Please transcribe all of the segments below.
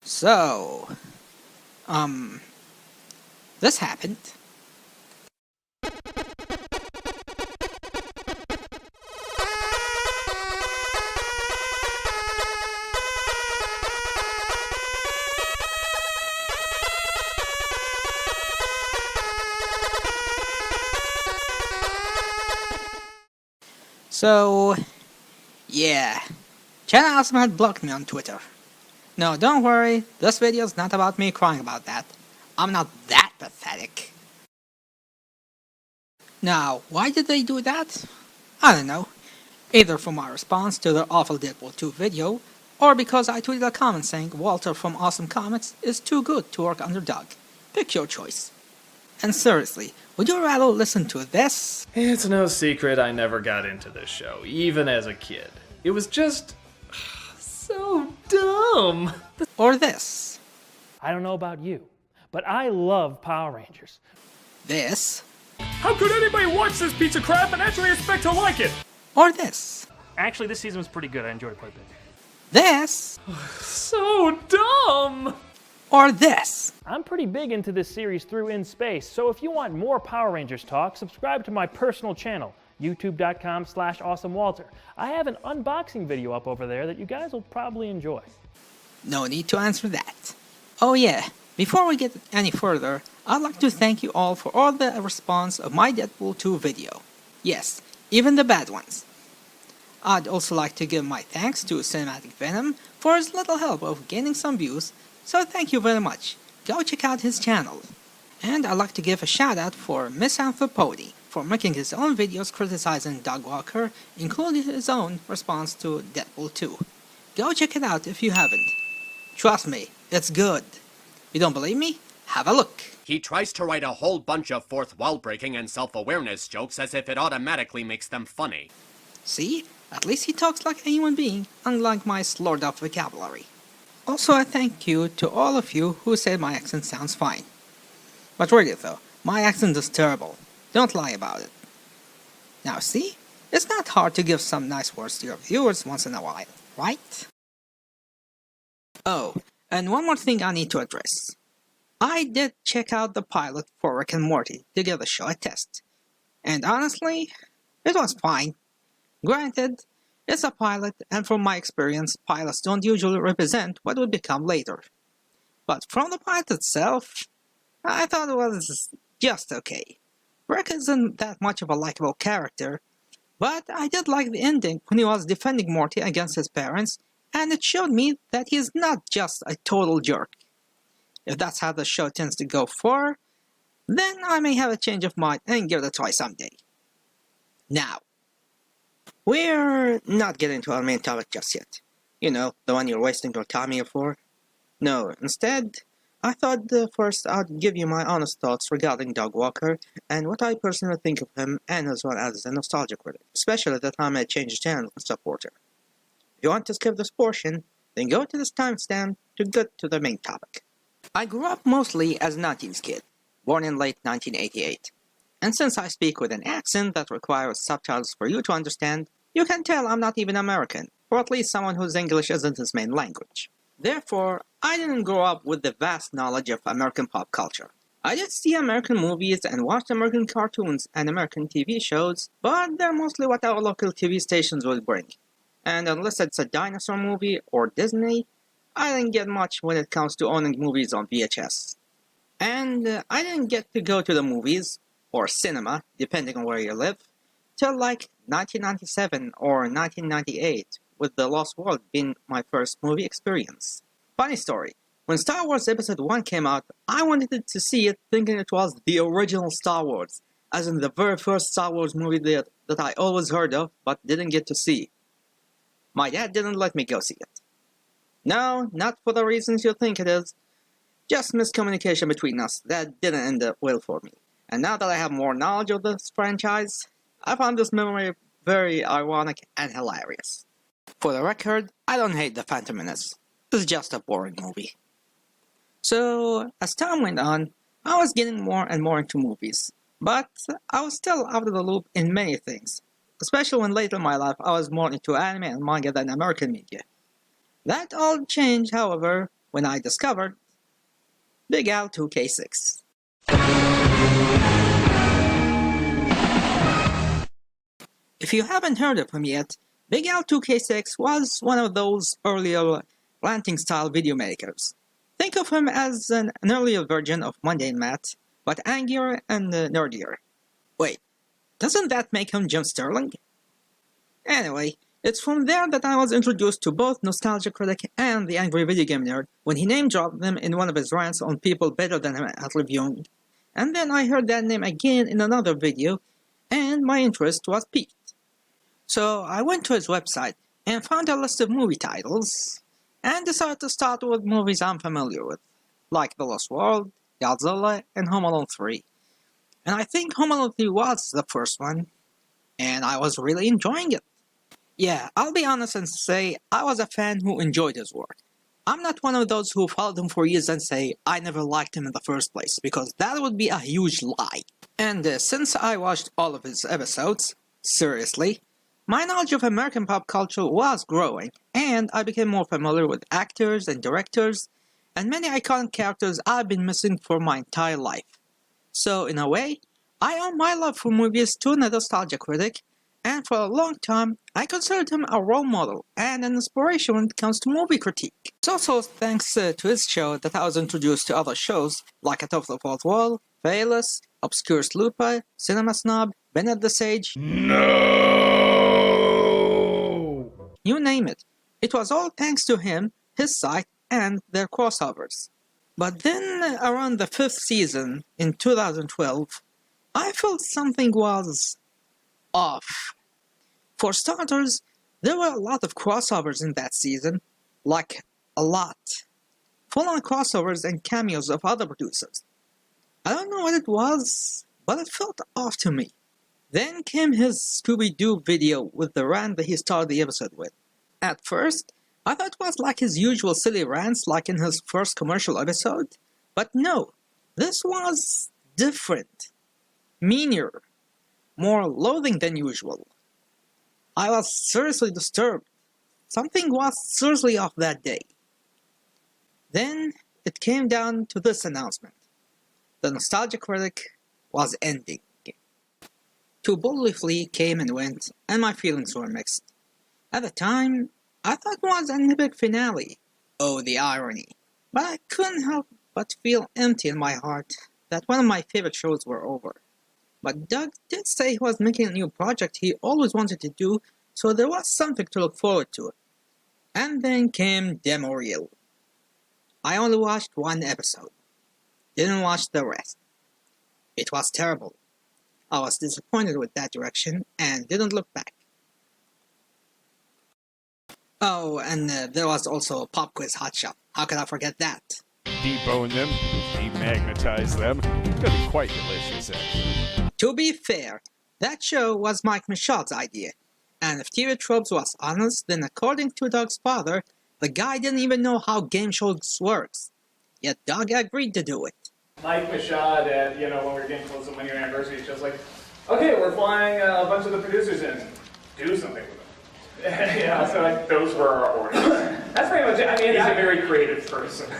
So, this happened. So, yeah, China also had blocked me on Twitter. No, don't worry, this video is not about me crying about that. I'm not that pathetic. Now, why did they do that? I don't know. Either for my response to their awful Deadpool 2 video, or because I tweeted a comment saying Walter from Awesome Comics is too good to work under Doug. Pick your choice. And seriously, would you rather listen to this? It's no secret I never got into this show, even as a kid. It was just so dumb. Or this? I don't know about you, but I love Power Rangers. This? How could anybody watch this piece of crap and actually expect to like it? Or this? Actually, this season was pretty good. I enjoyed it quite a bit. This? So dumb! Or this? I'm pretty big into this series through In Space, so if you want more Power Rangers talk, subscribe to my personal channel, youtube.com/awesomewalter. I have an unboxing video up over there that you guys will probably enjoy. No need to answer that. Oh yeah, before we get any further, I'd like to thank you all for all the response of my Deadpool 2 video. Yes, even the bad ones. I'd also like to give my thanks to Cinematic Venom for his little help of gaining some views, so thank you very much. Go check out his channel. And I'd like to give a shout out for Misanthropody for making his own videos criticizing Doug Walker, including his own response to Deadpool 2. Go check it out if you haven't. Trust me, it's good. You don't believe me? Have a look. He tries to write a whole bunch of fourth wall-breaking and self-awareness jokes as if it automatically makes them funny. See? At least he talks like a human being, unlike my slurred up vocabulary. Also, a thank you to all of you who said my accent sounds fine. But really though, my accent is terrible. Don't lie about it. Now see? It's not hard to give some nice words to your viewers once in a while, right? Oh, and one more thing I need to address. I did check out the pilot for Rick and Morty to give the show a test. And honestly, it was fine. Granted, it's a pilot, and from my experience, pilots don't usually represent what would become later. But from the pilot itself, I thought it was just okay. Rick isn't that much of a likable character, but I did like the ending when he was defending Morty against his parents, and it showed me that he is not just a total jerk. If that's how the show tends to go for, then I may have a change of mind and give it a try someday. Now, we're not getting to our main topic just yet. You know, the one you're wasting your time here for. No, instead, I thought first I'd give you my honest thoughts regarding Doug Walker and what I personally think of him, and as well as a Nostalgia Critic, especially that I may change channel and supporter. If you want to skip this portion, then go to this timestamp to get to the main topic. I grew up mostly as a 90s kid, born in late 1988. And since I speak with an accent that requires subtitles for you to understand, you can tell I'm not even American, or at least someone whose English isn't his main language. Therefore, I didn't grow up with the vast knowledge of American pop culture. I did see American movies and watched American cartoons and American TV shows, but they're mostly what our local TV stations will bring. And unless it's a dinosaur movie or Disney, I didn't get much when it comes to owning movies on VHS. And I didn't get to go to the movies, or cinema, depending on where you live, till like 1997 or 1998, with The Lost World being my first movie experience. Funny story, when Star Wars Episode 1 came out, I wanted to see it thinking it was the original Star Wars, as in the very first Star Wars movie that I always heard of, but didn't get to see. My dad didn't let me go see it. No, not for the reasons you think it is, just miscommunication between us that didn't end up well for me. And now that I have more knowledge of this franchise, I found this memory very ironic and hilarious. For the record, I don't hate The Phantom Menace. It's just a boring movie. So, as time went on, I was getting more and more into movies, but I was still out of the loop in many things, especially when later in my life I was more into anime and manga than American media. That all changed, however, when I discovered Big Al 2K6. If you haven't heard of him yet, Big Al 2K6 was one of those earlier ranting-style video makers. Think of him as an earlier version of Mundane Matt, but angrier and nerdier. Wait, doesn't that make him Jim Sterling? Anyway, it's from there that I was introduced to both Nostalgia Critic and the Angry Video Game Nerd when he name-dropped them in one of his rants on people better than him at reviewing. And then I heard that name again in another video, and my interest was piqued. So I went to his website and found a list of movie titles, and decided to start with movies I'm familiar with, like The Lost World, Godzilla, and Home Alone 3. And I think Home Alone 3 was the first one, and I was really enjoying it. Yeah, I'll be honest and say I was a fan who enjoyed his work. I'm not one of those who followed him for years and say I never liked him in the first place, because that would be a huge lie. And since I watched all of his episodes, seriously, my knowledge of American pop culture was growing, and I became more familiar with actors and directors, and many iconic characters I've been missing for my entire life. So, in a way, I owe my love for movies to a Nostalgia Critic, and for a long time, I considered him a role model and an inspiration when it comes to movie critique. It's also thanks to his show that I was introduced to other shows like Atop the Fourth Wall, Fearless, Obscure Slooper, Cinema Snob, Bennett The Sage. No! You name it. It was all thanks to him, his site, and their crossovers. But then, around the 5th season, in 2012, I felt something was off. For starters, there were a lot of crossovers in that season, like a lot. Full-on crossovers and cameos of other producers. I don't know what it was, but it felt off to me. Then came his Scooby-Doo video with the rant that he started the episode with. At first, I thought it was like his usual silly rants like in his first commercial episode, but no, this was different. Meaner. More loathing than usual. I was seriously disturbed. Something was seriously off that day. Then it came down to this announcement. The Nostalgia Critic was ending. Too Boldly came and went, and my feelings were mixed. At the time, I thought it was an epic finale. Oh, the irony. But I couldn't help but feel empty in my heart that one of my favorite shows were over. But Doug did say he was making a new project he always wanted to do, so there was something to look forward to. And then came Demo Reel. I only watched one episode. Didn't watch the rest. It was terrible. I was disappointed with that direction and didn't look back. Oh, and there was also Pop Quiz Hot Shot. How could I forget that? Debone them, demagnetize them. It's gonna be quite delicious, actually. To be fair, that show was Mike Michaud's idea. And if TV Tropes was honest, then according to Doug's father, the guy didn't even know how game shows works. Yet Doug agreed to do it. Mike Michaud, when we were getting close to 1 year anniversary, it's just like, okay, we're flying a bunch of the producers in. Do something with them. So those were our orders. That's pretty much it. I mean, He's a very creative person.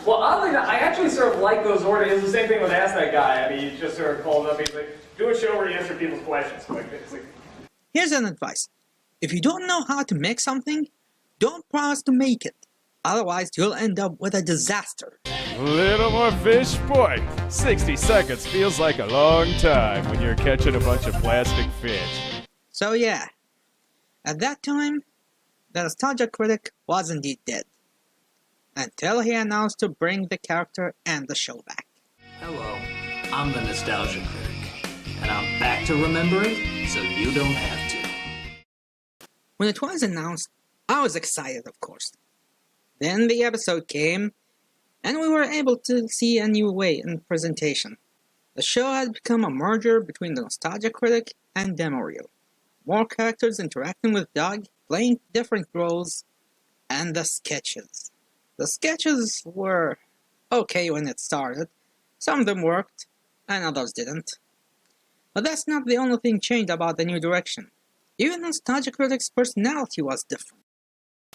well, oddly enough, I actually sort of like those orders. It was the same thing with Ask That Guy. I mean, he just sort of called up, he's like, Do a show where you answer people's questions. Here's an advice. If you don't know how to make something, don't promise to make it. Otherwise, you'll end up with a disaster. Little more fish, boy. 60 seconds feels like a long time when you're catching a bunch of plastic fish. So yeah, at that time, the Nostalgia Critic was indeed dead. Until he announced to bring the character and the show back. Hello, I'm the Nostalgia Critic, and I'm back to remember it so you don't have to. When it was announced, I was excited, of course. Then the episode came, and we were able to see a new way in presentation. The show had become a merger between the Nostalgia Critic and Demo Reel. More characters interacting with Doug, playing different roles, and the sketches. The sketches were okay when it started. Some of them worked, and others didn't. But that's not the only thing changed about the new direction. Even Nostalgia Critic's personality was different.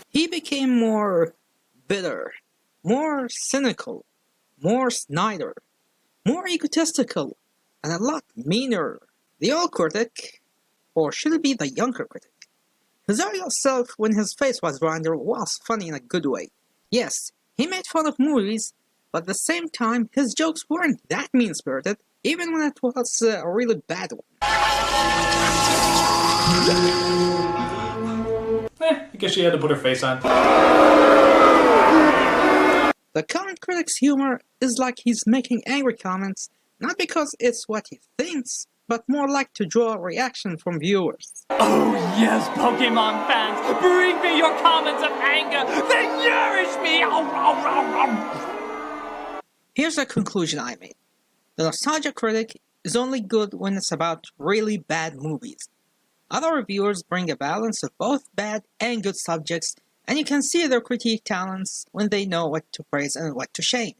He became more bitter more cynical, more snidder, more egotistical, and a lot meaner. The old critic, or should it be the younger critic? His earlier self, when his face was rounder, was funny in a good way. Yes, he made fun of movies, but at the same time, his jokes weren't that mean-spirited, even when it was a really bad one. I guess she had to put her face on. The current critic's humor is like he's making angry comments, not because it's what he thinks, but more like to draw a reaction from viewers. Oh yes, Pokemon fans, bring me your comments of anger. They nourish me. Here's a conclusion I made. The Nostalgia Critic is only good when it's about really bad movies. Other reviewers bring a balance of both bad and good subjects, and you can see their critique talents when they know what to praise and what to shame.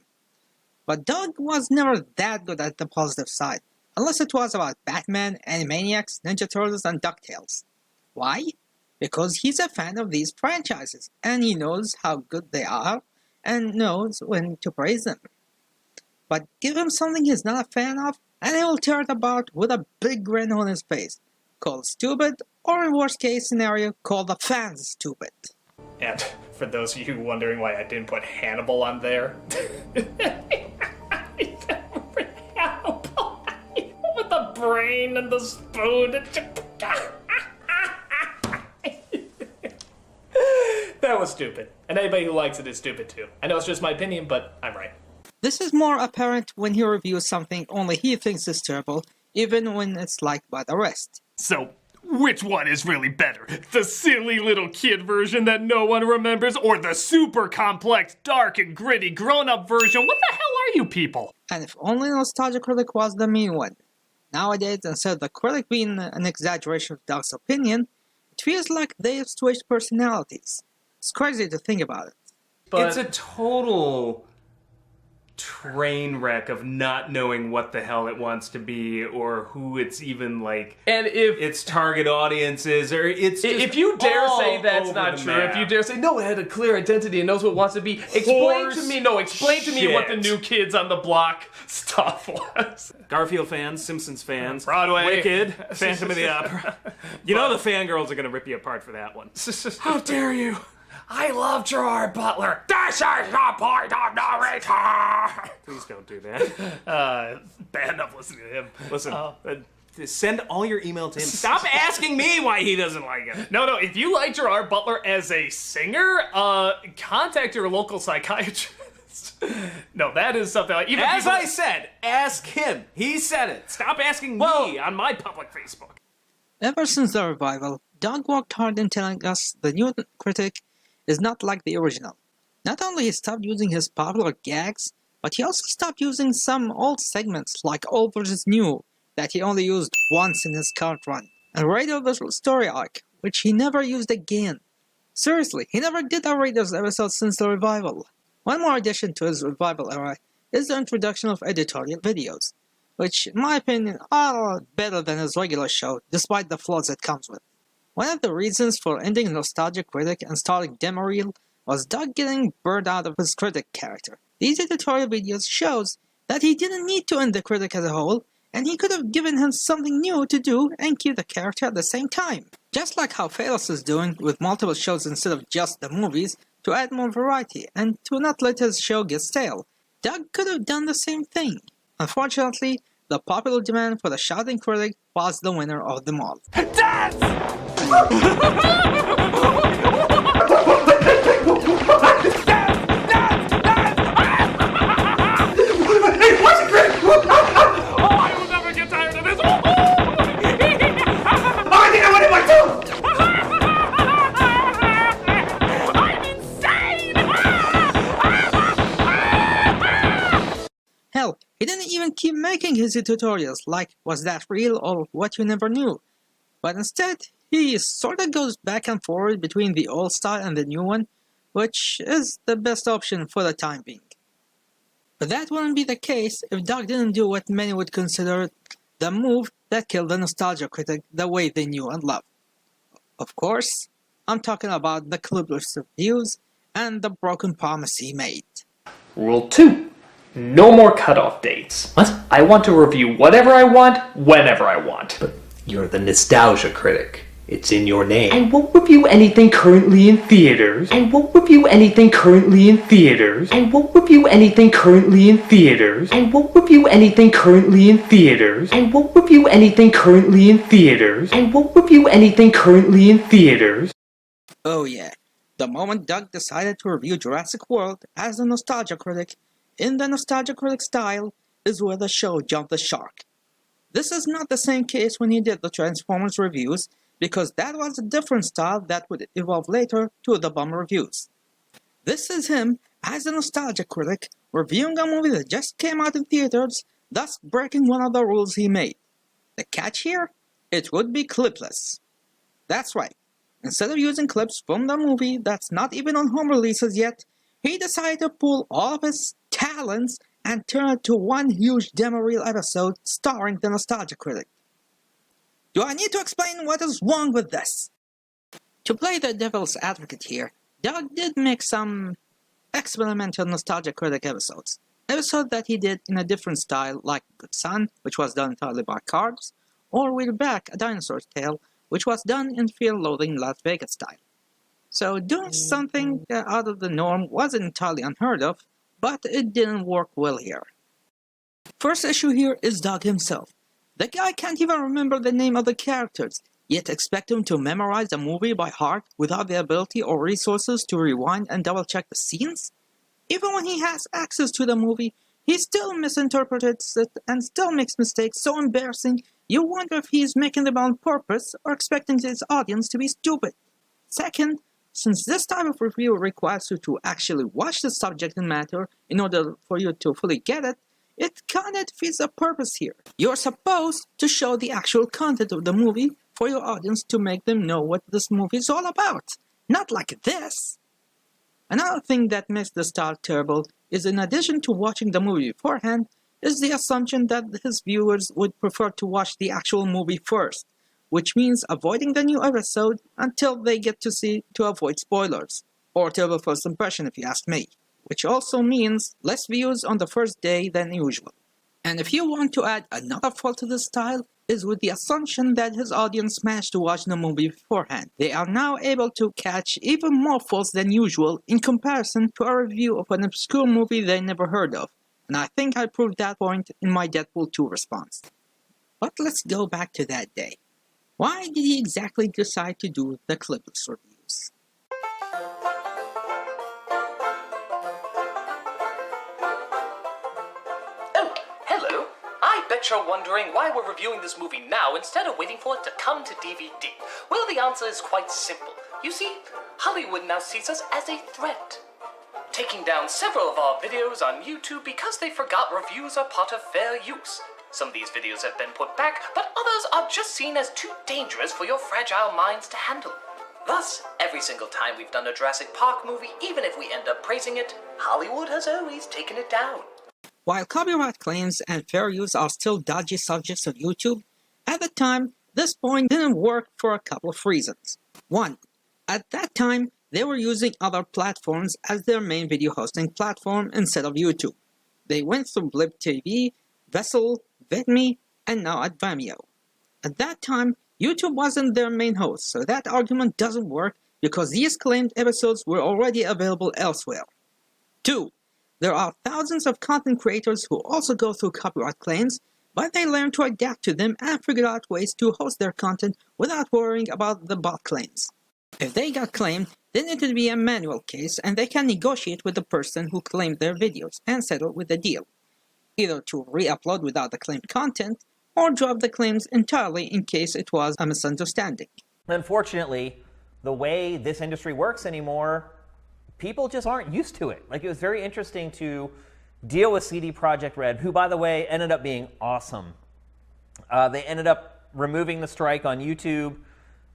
But Doug was never that good at the positive side, unless it was about Batman, Animaniacs, Ninja Turtles, and DuckTales. Why? Because he's a fan of these franchises, and he knows how good they are, and knows when to praise them. But give him something he's not a fan of, and he will tear it apart with a big grin on his face, called stupid, or in worst case scenario, called the fans stupid. And for those of you wondering why I didn't put Hannibal on there, Hannibal with the brain and the spoon. That was stupid. And anybody who likes it is stupid too. I know it's just my opinion, but I'm right. This is more apparent when he reviews something only he thinks is terrible, even when it's liked by the rest. So, which one is really better? The silly little kid version that no one remembers, or the super complex, dark and gritty grown-up version? What the hell are you people? And if only Nostalgia Critic was the mean one. Nowadays, instead of the critic being an exaggeration of Doug's opinion, it feels like they've switched personalities. It's crazy to think about it. But it's a total train wreck of not knowing what the hell it wants to be or who it's even like, and if its target audience is, or it's just if you dare say that's over not the true, map. if you dare say no, it had a clear identity and knows what it wants to be, explain to me what the new kids on the block stuff was. Garfield fans, Simpsons fans, Broadway, Wicked, Phantom of the Opera. You know the fangirls are gonna rip you apart for that one. How dare you? I love Gerard Butler. This is the point of no return. Please don't do that. Bad enough listening to him. Listen, send all your email to him. Stop asking me why he doesn't like it. No, if you like Gerard Butler as a singer, contact your local psychiatrist. No, that is something like... As I said, ask him. He said it. Stop asking me on my public Facebook. Ever since the revival, Doug worked hard in telling us the new critic is not like the original. Not only he stopped using his popular gags, but he also stopped using some old segments like Old vs. New that he only used once in his current run, and Radio the Story Arc, which he never used again. Seriously, he never did a Radio's episode since the revival. One more addition to his revival era is the introduction of editorial videos, which, in my opinion, are better than his regular show, despite the flaws it comes with. One of the reasons for ending Nostalgia Critic and starting Demareel was Doug getting burned out of his critic character. These editorial videos shows that he didn't need to end the critic as a whole, and he could have given him something new to do and keep the character at the same time. Just like how Phalos is doing with multiple shows instead of just the movies, to add more variety and to not let his show get stale. Doug could have done the same thing. Unfortunately, the popular demand for the shouting critic was the winner of them all. I will never get tired of this. I think I went in my tooth! I'm insane! Hell, he didn't even keep making his tutorials like Was That Real or What You Never Knew. But instead, he sorta goes back and forward between the old style and the new one, which is the best option for the time being. But that wouldn't be the case if Doug didn't do what many would consider the move that killed the Nostalgia Critic the way they knew and loved. Of course, I'm talking about the clipless reviews and the broken promise he made. Rule 2. No more cutoff dates. What? I want to review whatever I want, whenever I want. But you're the Nostalgia Critic. It's in your name. I won't review anything currently in theaters. I won't review anything currently in theaters. I won't review anything currently in theaters. I won't review anything currently in theaters. I won't review anything currently in theaters. I won't review anything currently in theaters. Oh yeah, the moment Doug decided to review Jurassic World as a Nostalgia Critic, in the Nostalgia Critic style, is where the show jumped the shark. This is not the same case when he did the Transformers reviews, because that was a different style that would evolve later to the bum reviews. This is him, as a Nostalgia Critic, reviewing a movie that just came out in theaters, thus breaking one of the rules he made. The catch here? It would be clipless. That's right. Instead of using clips from the movie that's not even on home releases yet, he decided to pull all of his talents and turn it to one huge demo reel episode starring the Nostalgia Critic. Do I need to explain what is wrong with this? To play the devil's advocate here, Doug did make some experimental Nostalgia Critic episodes. Episodes that he did in a different style, like Good Son, which was done entirely by cards, or We're Back, A Dinosaur's Tale, which was done in fear-loathing Las Vegas style. So doing something out of the norm wasn't entirely unheard of, but it didn't work well here. First issue here is Doug himself. The guy can't even remember the name of the characters, yet expect him to memorize the movie by heart without the ability or resources to rewind and double-check the scenes? Even when he has access to the movie, he still misinterprets it and still makes mistakes so embarrassing you wonder if he's making them on purpose or expecting his audience to be stupid. Second, since this type of review requires you to actually watch the subject matter in order for you to fully get it, it kinda defeats the purpose here. You're supposed to show the actual content of the movie for your audience to make them know what this movie is all about. Not like this. Another thing that makes the style terrible is, in addition to watching the movie beforehand, is the assumption that his viewers would prefer to watch the actual movie first, which means avoiding the new episode until they get to see to avoid spoilers, or terrible first impression if you ask me, which also means less views on the first day than usual. And if you want to add another fault to this style, is with the assumption that his audience managed to watch the movie beforehand. They are now able to catch even more faults than usual in comparison to a review of an obscure movie they never heard of, and I think I proved that point in my Deadpool 2 response. But let's go back to that day. Why did he exactly decide to do the clipless reviews? Hello. I bet you're wondering why we're reviewing this movie now instead of waiting for it to come to DVD. Well, the answer is quite simple. You see, Hollywood now sees us as a threat, taking down several of our videos on YouTube because they forgot reviews are part of fair use. Some of these videos have been put back, but others are just seen as too dangerous for your fragile minds to handle. Thus, every single time we've done a Jurassic Park movie, even if we end up praising it, Hollywood has always taken it down. While copyright claims and fair use are still dodgy subjects of YouTube, at the time, this point didn't work for a couple of reasons. One, at that time, they were using other platforms as their main video hosting platform instead of YouTube. They went through Blip TV, Vessel, VidMe, and now at Vimeo. At that time, YouTube wasn't their main host, so that argument doesn't work because these claimed episodes were already available elsewhere. 2. There are thousands of content creators who also go through copyright claims, but they learn to adapt to them and figure out ways to host their content without worrying about the bot claims. If they got claimed, then it would be a manual case and they can negotiate with the person who claimed their videos and settle with the deal, either to re-upload without the claimed content or drop the claims entirely in case it was a misunderstanding. Unfortunately, the way this industry works anymore, people just aren't used to it. Like, it was very interesting to deal with CD Projekt Red, who, by the way, ended up being awesome. They ended up removing the strike on YouTube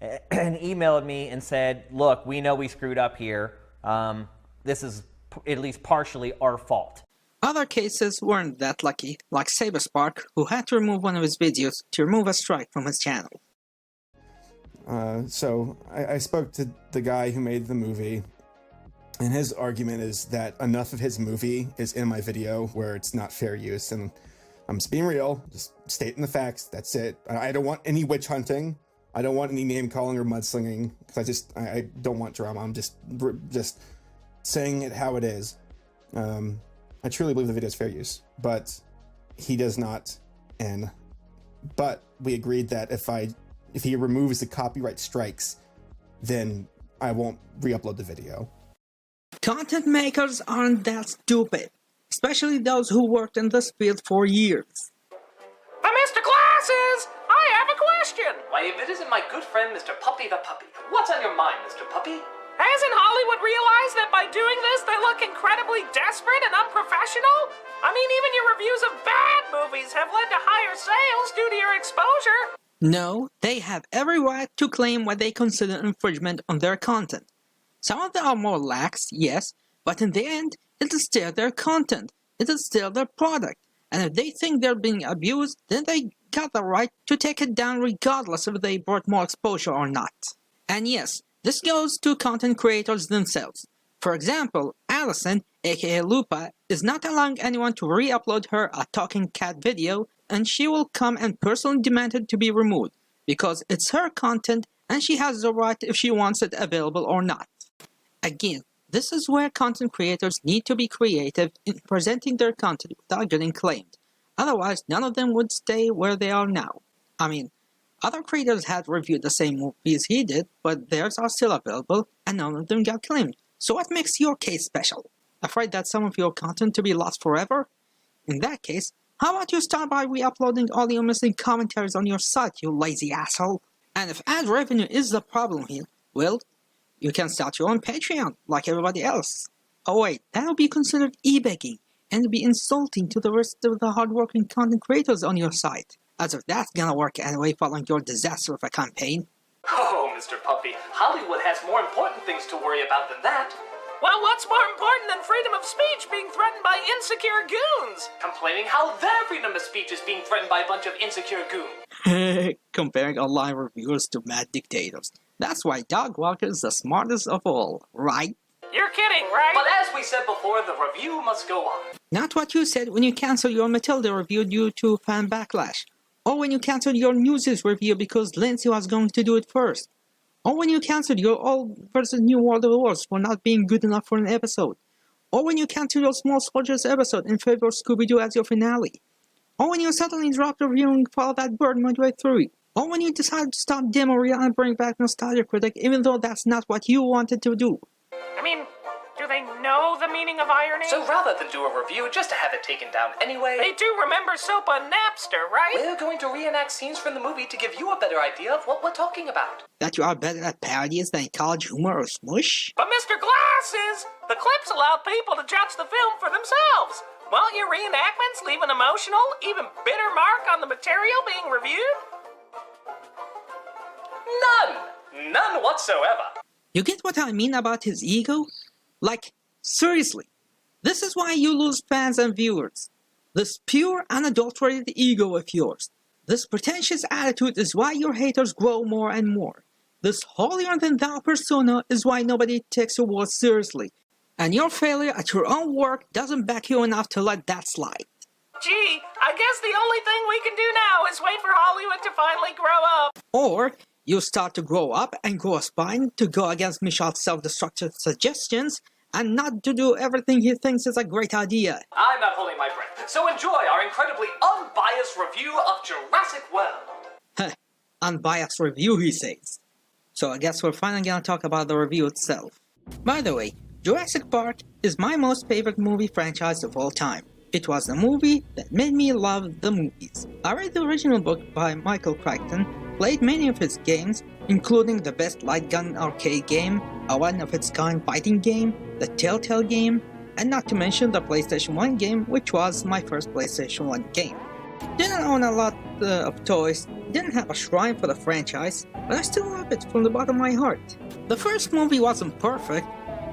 and emailed me and said, look, we know we screwed up here. This is at least partially our fault. Other cases weren't that lucky, like Saberspark, who had to remove one of his videos to remove a strike from his channel. So I spoke to the guy who made the movie, And his argument is that enough of his movie is in my video where it's not fair use. And I'm just being real, just stating the facts. That's it. I don't want any witch hunting. I don't want any name calling or mudslinging, because I don't want drama. I'm just saying it how it is. I truly believe the video is fair use, but he does not. But we agreed that if he removes the copyright strikes, then I won't re-upload the video. Content makers aren't that stupid, especially those who worked in this field for years. But Mr. Glasses, I have a question. Why, if it isn't my good friend Mr. Puppy the Puppy. What's on your mind, Mr. Puppy? Hasn't Hollywood realized that by doing this, they look incredibly desperate and unprofessional? I mean, even your reviews of bad movies have led to higher sales due to your exposure. No, they have every right to claim what they consider infringement on their content. Some of them are more lax, yes, but in the end, it is still their content. It is still their product. And if they think they're being abused, then they got the right to take it down regardless if they brought more exposure or not. And yes, this goes to content creators themselves. For example, Allison, aka Lupa, is not allowing anyone to re-upload her a talking cat video, and she will come and personally demand it to be removed, because it's her content and she has the right if she wants it available or not. Again, this is where content creators need to be creative in presenting their content without getting claimed. Otherwise, none of them would stay where they are now. I mean, other creators had reviewed the same movies he did, but theirs are still available, and none of them got claimed. So what makes your case special? Afraid that some of your content to be lost forever? In that case, how about you start by re-uploading all your missing commentaries on your site, you lazy asshole? And if ad revenue is the problem here, well, you can start your own Patreon, like everybody else. Oh wait, that will be considered e-begging, and be insulting to the rest of the hardworking content creators on your site. As if that's gonna work anyway following your disaster of a campaign. Oh, Mr. Puppy, Hollywood has more important things to worry about than that. Well, what's more important than freedom of speech being threatened by insecure goons? Complaining how their freedom of speech is being threatened by a bunch of insecure goons. Comparing online reviewers to mad dictators. That's why Dog Walker is the smartest of all, right? You're kidding, right? But as we said before, the review must go on. Not what you said when you canceled your Matilda review due to fan backlash. Or when you canceled your Newsies review because Lindsay was going to do it first. Or when you canceled your Old vs. New World of Wars for not being good enough for an episode. Or when you canceled your Small Soldiers episode in favor of Scooby-Doo as your finale. Or when you suddenly dropped reviewing Follow That Bird midway through. Or when you decided to stop Demo Reel and bring back Nostalgia Critic even though that's not what you wanted to do. I mean, do they know the meaning of irony? So rather than do a review just to have it taken down anyway... They do remember Soap on Napster, right? We're going to reenact scenes from the movie to give you a better idea of what we're talking about. That you are better at parodies than college humor or smush? But Mr. Glasses, the clips allow people to judge the film for themselves. Won't your reenactments leave an emotional, even bitter mark on the material being reviewed? None! None whatsoever. You get what I mean about his ego? Like, seriously, this is why you lose fans and viewers. This pure, unadulterated ego of yours. This pretentious attitude is why your haters grow more and more. This holier-than-thou persona is why nobody takes your words seriously. And your failure at your own work doesn't back you enough to let that slide. Gee, I guess the only thing we can do now is wait for Hollywood to finally grow up. Or you start to grow up and grow a spine to go against Michal's self-destructive suggestions and not to do everything he thinks is a great idea. I'm not holding my breath, so enjoy our incredibly unbiased review of Jurassic World. Unbiased review, he says. So I guess we're finally gonna talk about the review itself. By the way, Jurassic Park is my most favorite movie franchise of all time. It was the movie that made me love the movies. I read the original book by Michael Crichton, played many of his games, including the best light gun arcade game, a one-of-its-kind fighting game, the Telltale game, and not to mention the PlayStation 1 game, which was my first PlayStation 1 game. Didn't own a lot of toys, didn't have a shrine for the franchise, but I still love it from the bottom of my heart. The first movie wasn't perfect,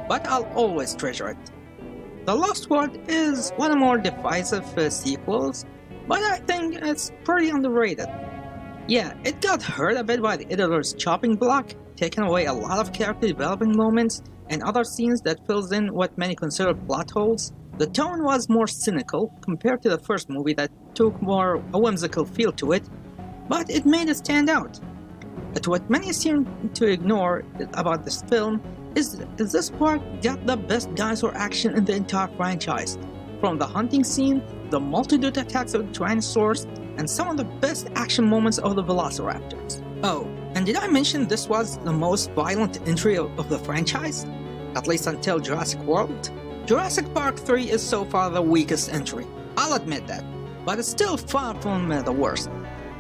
but I'll always treasure it. The Lost World is one of the more divisive sequels, but I think it's pretty underrated. Yeah, it got hurt a bit by the editor's chopping block, taking away a lot of character development moments and other scenes that fills in what many consider plot holes. The tone was more cynical compared to the first movie that took more a whimsical feel to it, but it made it stand out. But what many seem to ignore about this film is this part got the best dinosaur action in the entire franchise. From the hunting scene, the multitude attacks of the Tyrannosaurs, and some of the best action moments of the Velociraptors. Oh, and did I mention this was the most violent entry of the franchise? At least until Jurassic World? Jurassic Park 3 is so far the weakest entry, I'll admit that, but it's still far from the worst.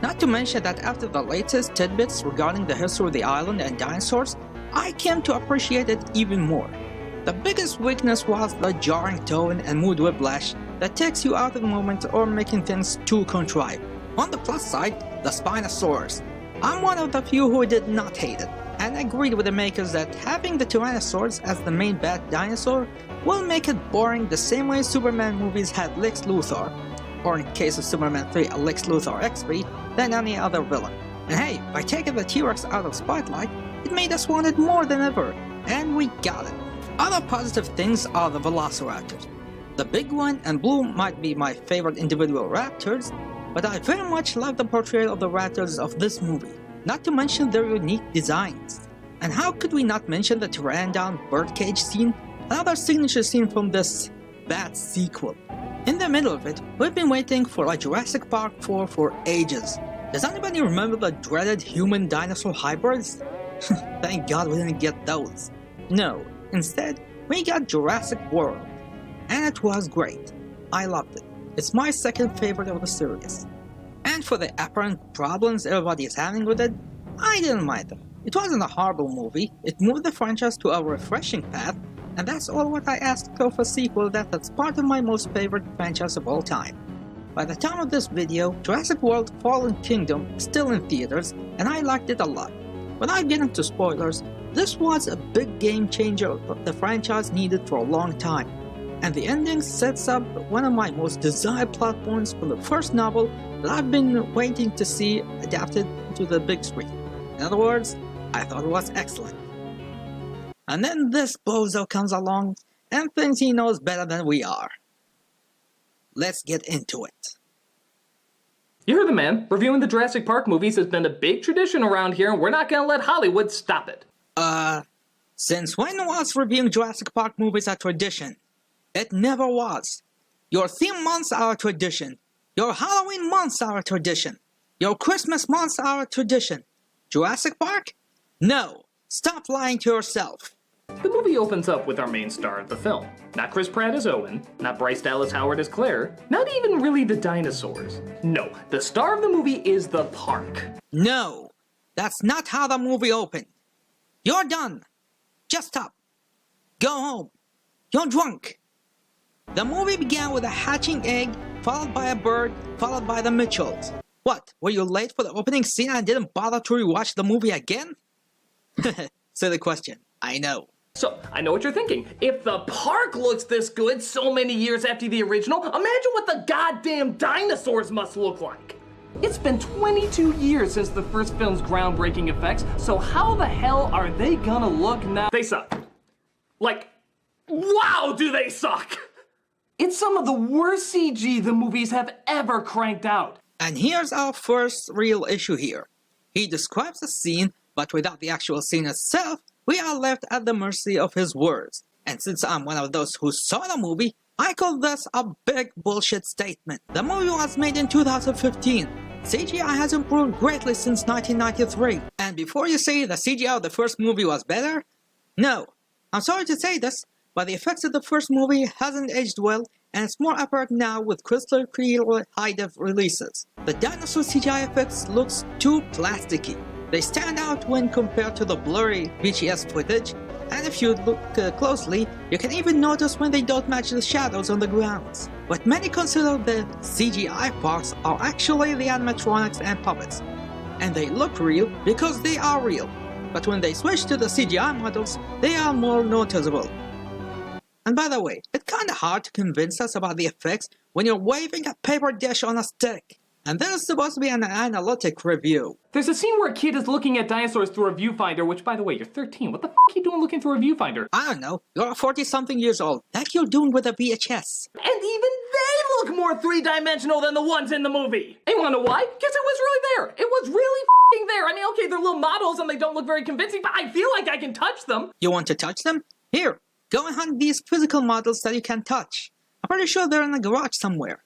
Not to mention that after the latest tidbits regarding the history of the island and dinosaurs, I came to appreciate it even more. The biggest weakness was the jarring tone and mood whiplash that takes you out of the moment or making things too contrived. On the plus side, the Spinosaurus. I'm one of the few who did not hate it, and agreed with the makers that having the Tyrannosaurus as the main bad dinosaur will make it boring the same way Superman movies had Lex Luthor, or in case of Superman 3 a Lex Luthor XP, than any other villain. And hey, by taking the T-Rex out of spotlight, it made us want it more than ever, and we got it. Other positive things are the Velociraptors. The big one and blue might be my favorite individual raptors, but I very much love the portrayal of the raptors of this movie, not to mention their unique designs. And how could we not mention the Pteranodon birdcage scene, another signature scene from this bad sequel. In the middle of it, we've been waiting for a Jurassic Park 4 for ages. Does anybody remember the dreaded human-dinosaur hybrids? Thank God we didn't get those. No, instead, we got Jurassic World. And it was great. I loved it. It's my second favorite of the series. And for the apparent problems everybody is having with it, I didn't mind them. It wasn't a horrible movie, it moved the franchise to a refreshing path, and that's all what I asked of a sequel that's part of my most favorite franchise of all time. By the time of this video, Jurassic World Fallen Kingdom is still in theaters, and I liked it a lot. Without getting to spoilers, this was a big game changer the franchise needed for a long time. And the ending sets up one of my most desired plot points from the first novel that I've been waiting to see adapted to the big screen. In other words, I thought it was excellent. And then this bozo comes along and thinks he knows better than we are. Let's get into it. You heard the man. Reviewing the Jurassic Park movies has been a big tradition around here, and we're not gonna let Hollywood stop it. Since when was reviewing Jurassic Park movies a tradition? It never was. Your theme months are a tradition. Your Halloween months are a tradition. Your Christmas months are a tradition. Jurassic Park? No. Stop lying to yourself. The movie opens up with our main star of the film. Not Chris Pratt as Owen, not Bryce Dallas Howard as Claire, not even really the dinosaurs. No, the star of the movie is the park. No, that's not how the movie opened. You're done. Just stop. Go home. You're drunk. The movie began with a hatching egg, followed by a bird, followed by the Mitchells. What, were you late for the opening scene and didn't bother to rewatch the movie again? Silly question, I know. So, I know what you're thinking. If the park looks this good so many years after the original, imagine what the goddamn dinosaurs must look like. It's been 22 years since the first film's groundbreaking effects, so how the hell are they gonna look now? They suck. Like, wow, do they suck! It's some of the worst CG the movies have ever cranked out. And here's our first real issue here. He describes the scene, but without the actual scene itself, we are left at the mercy of his words. And since I'm one of those who saw the movie, I call this a big bullshit statement. The movie was made in 2015. CGI has improved greatly since 1993. And before you say the CGI of the first movie was better, no. I'm sorry to say this, but the effects of the first movie hasn't aged well, and it's more apparent now with crystal clear high-def releases. The dinosaur CGI effects looks too plasticky. They stand out when compared to the blurry VHS footage, and if you look closely, you can even notice when they don't match the shadows on the grounds. What many consider the CGI parts are actually the animatronics and puppets. And they look real because they are real, but when they switch to the CGI models, they are more noticeable. And by the way, it's kinda hard to convince us about the effects when you're waving a paper dish on a stick. And this is supposed to be an analytic review. There's a scene where a kid is looking at dinosaurs through a viewfinder, which, by the way, you're 13. What the f*** are you doing looking through a viewfinder? I don't know. You're 40-something years old. Like you're doing with a VHS. And even they look more three-dimensional than the ones in the movie. And you wanna know why? Because it was really there. It was really f***ing there. I mean, okay, they're little models and they don't look very convincing, but I feel like I can touch them. You want to touch them? Here, go and hunt these physical models that you can touch. I'm pretty sure they're in a garage somewhere.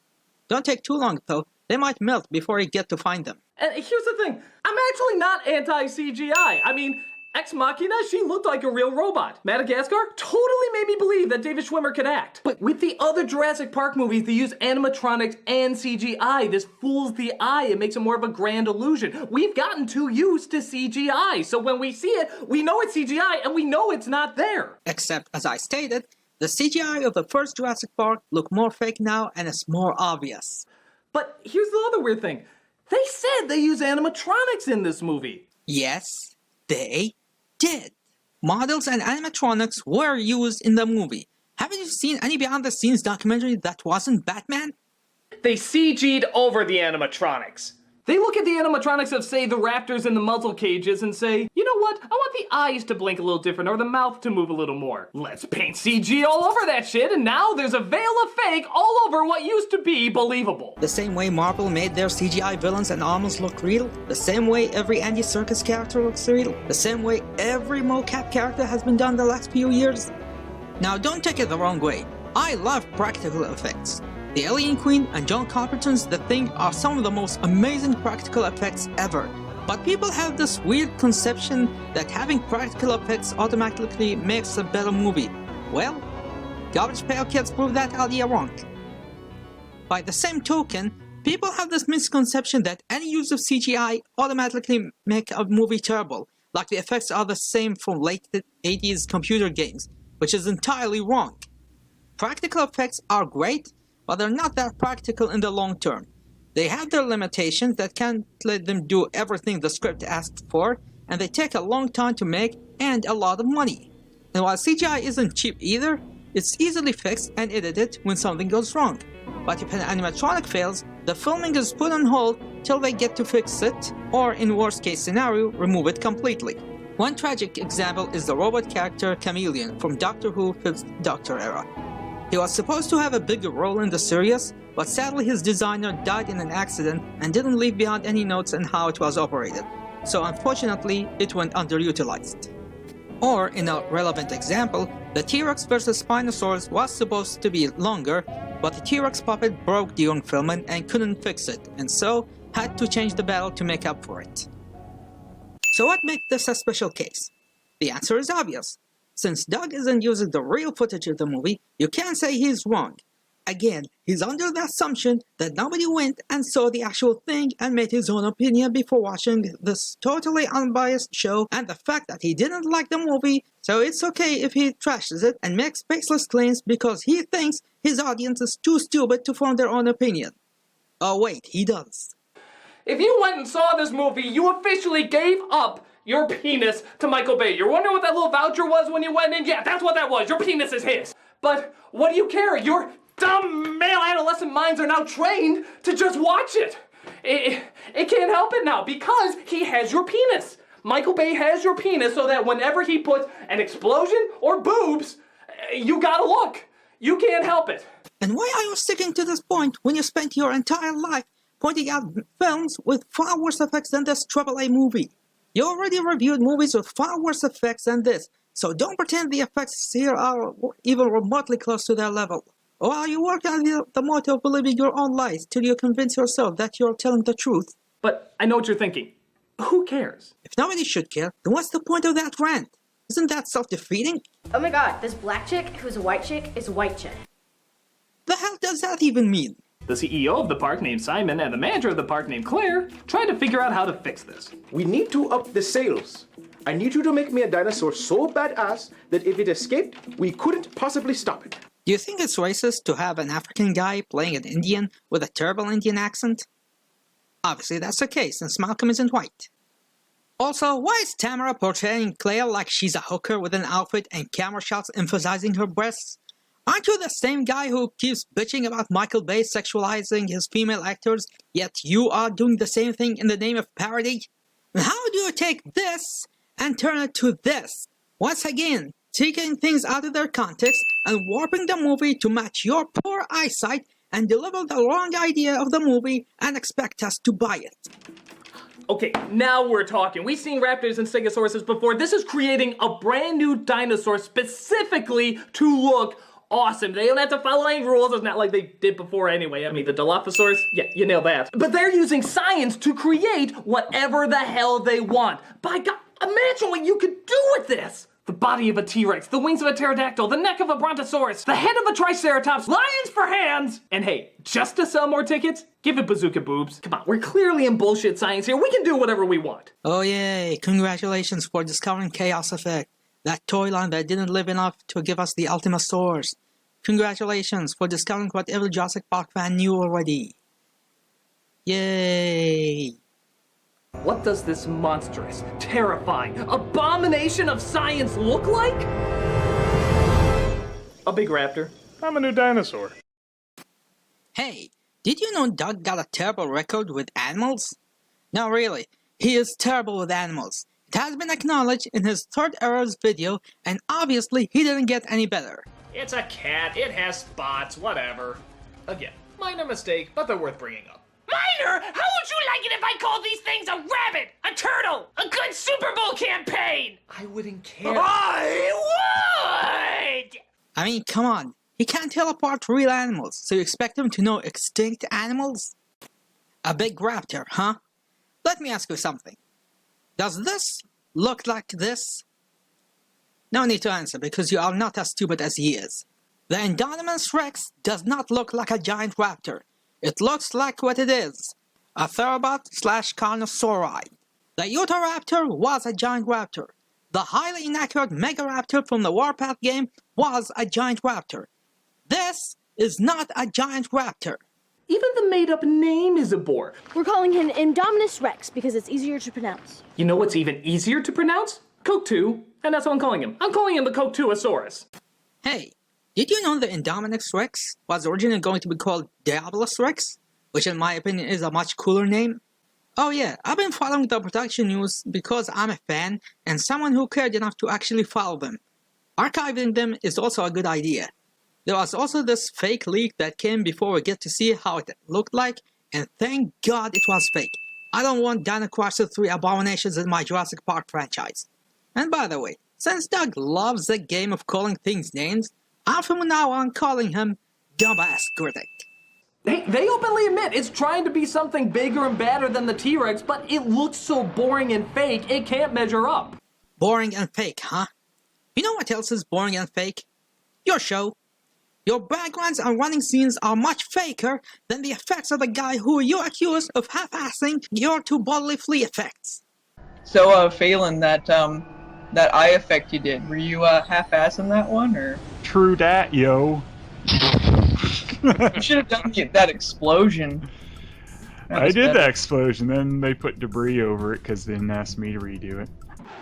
Don't take too long, though. They might melt before you get to find them. And here's the thing. I'm actually not anti-CGI. I mean, Ex Machina, she looked like a real robot. Madagascar totally made me believe that David Schwimmer could act. But with the other Jurassic Park movies, they use animatronics and CGI. This fools the eye. It makes it more of a grand illusion. We've gotten too used to CGI. So when we see it, we know it's CGI and we know it's not there. Except, as I stated, the CGI of the first Jurassic Park look more fake now and it's more obvious. But here's the other weird thing. They said they use animatronics in this movie. Yes, they did. Models and animatronics were used in the movie. Haven't you seen any behind-the-scenes documentary that wasn't Batman? They CG'd over the animatronics. They look at the animatronics of, say, the raptors in the muzzle cages and say, you know what, I want the eyes to blink a little different or the mouth to move a little more. Let's paint CG all over that shit, and now there's a veil of fake all over what used to be believable. The same way Marvel made their CGI villains and almost look real, the same way every Andy Serkis character looks real, the same way every mocap character has been done the last few years. Now don't take it the wrong way. I love practical effects. The Alien Queen and John Carpenter's The Thing are some of the most amazing practical effects ever. But people have this weird conception that having practical effects automatically makes a better movie. Well, Garbage Pail Kids prove that idea wrong. By the same token, people have this misconception that any use of CGI automatically make a movie terrible, like the effects are the same from late 80s computer games, which is entirely wrong. Practical effects are great, but they're not that practical in the long term. They have their limitations that can't let them do everything the script asks for, and they take a long time to make and a lot of money. And while CGI isn't cheap either, it's easily fixed and edited when something goes wrong. But if an animatronic fails, the filming is put on hold till they get to fix it, or in worst case scenario, remove it completely. One tragic example is the robot character Chameleon from Doctor Who 5th Doctor era. He was supposed to have a bigger role in the series, but sadly his designer died in an accident and didn't leave behind any notes on how it was operated. So unfortunately, it went underutilized. Or, in a relevant example, the T-Rex vs Spinosaurus was supposed to be longer, but the T-Rex puppet broke during filming and couldn't fix it, and so had to change the battle to make up for it. So what makes this a special case? The answer is obvious. Since Doug isn't using the real footage of the movie, you can't say he's wrong. Again, he's under the assumption that nobody went and saw the actual thing and made his own opinion before watching this totally unbiased show, and the fact that he didn't like the movie, so it's okay if he trashes it and makes baseless claims because he thinks his audience is too stupid to form their own opinion. Oh wait, he does. If you went and saw this movie, you officially gave up your penis to Michael Bay. You're wondering what that little voucher was when you went in? Yeah, that's what that was. Your penis is his. But what do you care? Your dumb male adolescent minds are now trained to just watch it. It can't help it now because he has your penis. Michael Bay has your penis so that whenever he puts an explosion or boobs, you gotta look. You can't help it. And why are you sticking to this point when you spent your entire life pointing out films with far worse effects than this AAA movie? You already reviewed movies with far worse effects than this, so don't pretend the effects here are even remotely close to their level. Or are you working on the motto of believing your own lies till you convince yourself that you're telling the truth? But I know what you're thinking. Who cares? If nobody should care, then what's the point of that rant? Isn't that self-defeating? Oh my god, this black chick who's a white chick is a white chick. The hell does that even mean? The CEO of the park named Simon and the manager of the park named Claire tried to figure out how to fix this. We need to up the sales. I need you to make me a dinosaur so badass that if it escaped, we couldn't possibly stop it. Do you think it's racist to have an African guy playing an Indian with a terrible Indian accent? Obviously that's the case since Malcolm isn't white. Also, why is Tamara portraying Claire like she's a hooker with an outfit and camera shots emphasizing her breasts? Aren't you the same guy who keeps bitching about Michael Bay sexualizing his female actors, yet you are doing the same thing in the name of parody? And how do you take this and turn it to this? Once again, taking things out of their context and warping the movie to match your poor eyesight and deliver the wrong idea of the movie and expect us to buy it. Okay, now we're talking. We've seen raptors and stegosauruses before. This is creating a brand new dinosaur specifically to look awesome. They don't have to follow any rules. It's not like they did before anyway. I mean, the Dilophosaurus, yeah, you nailed that. But they're using science to create whatever the hell they want. By God, imagine what you could do with this. The body of a T-Rex, the wings of a pterodactyl, the neck of a brontosaurus, the head of a triceratops, lions for hands! And hey, just to sell more tickets, give it bazooka boobs. Come on, we're clearly in bullshit science here. We can do whatever we want. Oh yay, congratulations for discovering Chaos Effect, that toy line that didn't live enough to give us the Ultima Source. Congratulations for discovering what every Jurassic Park fan knew already. Yay! What does this monstrous, terrifying, abomination of science look like? A big raptor. I'm a new dinosaur. Hey, did you know Doug got a terrible record with animals? No, really, he is terrible with animals. It has been acknowledged in his third ERod's video, and obviously he didn't get any better. It's a cat, it has spots, whatever. Again, minor mistake, but they're worth bringing up. Minor? How would you like it if I called these things a rabbit, a turtle, a good Super Bowl campaign? I wouldn't care. I would! I mean, come on. He can't tell apart real animals, so you expect him to know extinct animals? A big raptor, huh? Let me ask you something. Does this look like this? No need to answer, because you are not as stupid as he is. The Indominus Rex does not look like a giant raptor. It looks like what it is, a theropod/carnosauroid. The Utahraptor was a giant raptor. The highly inaccurate Megaraptor from the Warpath game was a giant raptor. This is not a giant raptor. Even the made-up name is a bore. We're calling him Indominus Rex because it's easier to pronounce. You know what's even easier to pronounce? Coke 2, and that's what I'm calling him. I'm calling him the Coke 2-asaurus. Hey, did you know the Indominus Rex was originally going to be called Diabolus Rex? Which in my opinion is a much cooler name. Oh yeah, I've been following the production news because I'm a fan and someone who cared enough to actually follow them. Archiving them is also a good idea. There was also this fake leak that came before we get to see how it looked like, and thank God it was fake. I don't want Dino Crisis 3 abominations in my Jurassic Park franchise. And by the way, since Doug loves the game of calling things names, I'm from now on calling him Goombah Critic. Hey, they openly admit it's trying to be something bigger and badder than the T-Rex, but it looks so boring and fake, it can't measure up. Boring and fake, huh? You know what else is boring and fake? Your show. Your backgrounds and running scenes are much faker than the effects of the guy who you accuse of half-assing your two bodily flea effects. So, Phelan, that eye effect you did, were you half-assing that one, or? True dat, yo. You should have done that explosion. I did that explosion, then they put debris over it because they didn't ask me to redo it.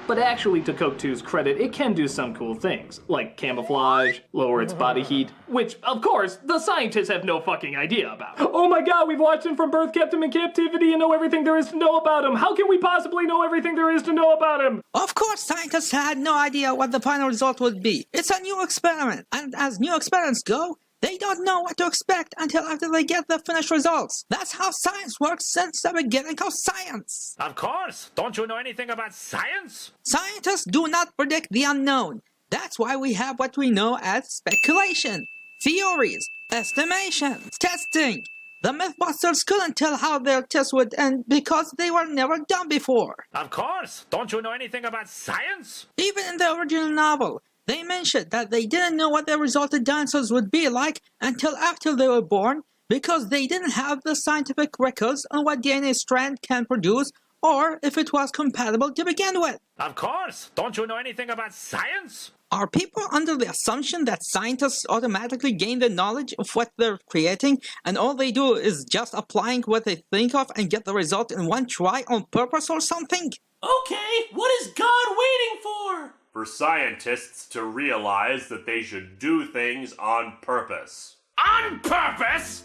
But actually, to Coke 2's credit, it can do some cool things, like camouflage, lower its body heat, which, of course, the scientists have no fucking idea about. Oh my god, we've watched him from birth, kept him in captivity, and know everything there is to know about him. How can we possibly know everything there is to know about him? Of course, scientists had no idea what the final result would be. It's a new experiment, and as new experiments go, they don't know what to expect until after they get the finished results. That's how science works since the beginning of science. Of course. Don't you know anything about science? Scientists do not predict the unknown. That's why we have what we know as speculation, theories, estimations, testing. The Mythbusters couldn't tell how their tests would end because they were never done before. Of course. Don't you know anything about science? Even in the original novel, they mentioned that they didn't know what the resulted dinosaurs would be like until after they were born because they didn't have the scientific records on what DNA strand can produce or if it was compatible to begin with. Of course. Don't you know anything about science? Are people under the assumption that scientists automatically gain the knowledge of what they're creating and all they do is just applying what they think of and get the result in one try on purpose or something? Okay, what is God waiting for? for scientists to realize that they should do things on purpose. On purpose?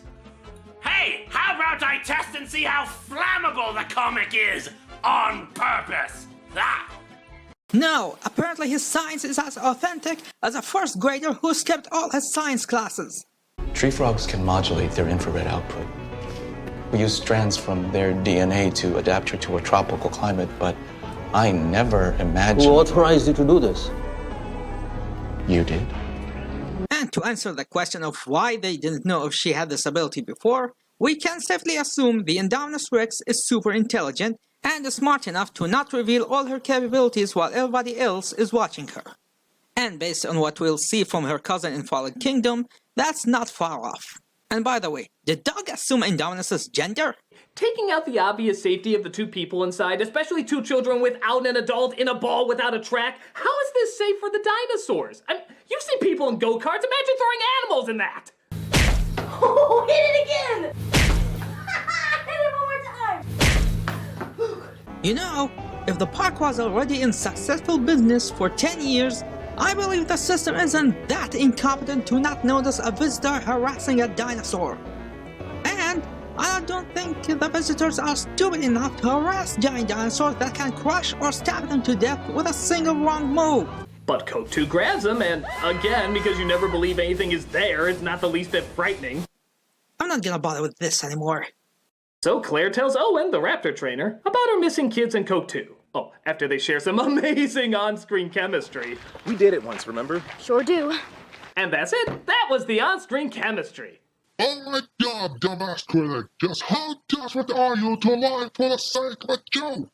Hey, how about I test and see how flammable the comic is on purpose? Ah! No, apparently his science is as authentic as a first grader who skipped all his science classes. Tree frogs can modulate their infrared output. We use strands from their DNA to adapt her to a tropical climate, but I never imagined... Who authorized you to do this? You did. And to answer the question of why they didn't know if she had this ability before, we can safely assume the Indominus Rex is super intelligent and is smart enough to not reveal all her capabilities while everybody else is watching her. And based on what we'll see from her cousin in Fallen Kingdom, that's not far off. And by the way, did Doug assume Indominus's gender? Taking out the obvious safety of the two people inside, especially two children without an adult in a ball without a track, how is this safe for the dinosaurs? You've seen people in go-karts, imagine throwing animals in that! Oh, hit it again! Hit it one more time! You know, if the park was already in successful business for 10 years, I believe the system isn't that incompetent to not notice a visitor harassing a dinosaur. And I don't think the visitors are stupid enough to harass giant dinosaurs that can crush or stab them to death with a single wrong move. But Coke 2 grabs him, and again, because you never believe anything is there, it's not the least bit frightening. I'm not gonna bother with this anymore. So Claire tells Owen, the raptor trainer, about her missing kids in Coke 2. Oh, after they share some amazing on-screen chemistry. We did it once, remember? Sure do. And that's it. That was the on-screen chemistry. Oh my god, dumbass critic. Just how desperate are you to lie for the sake of a joke?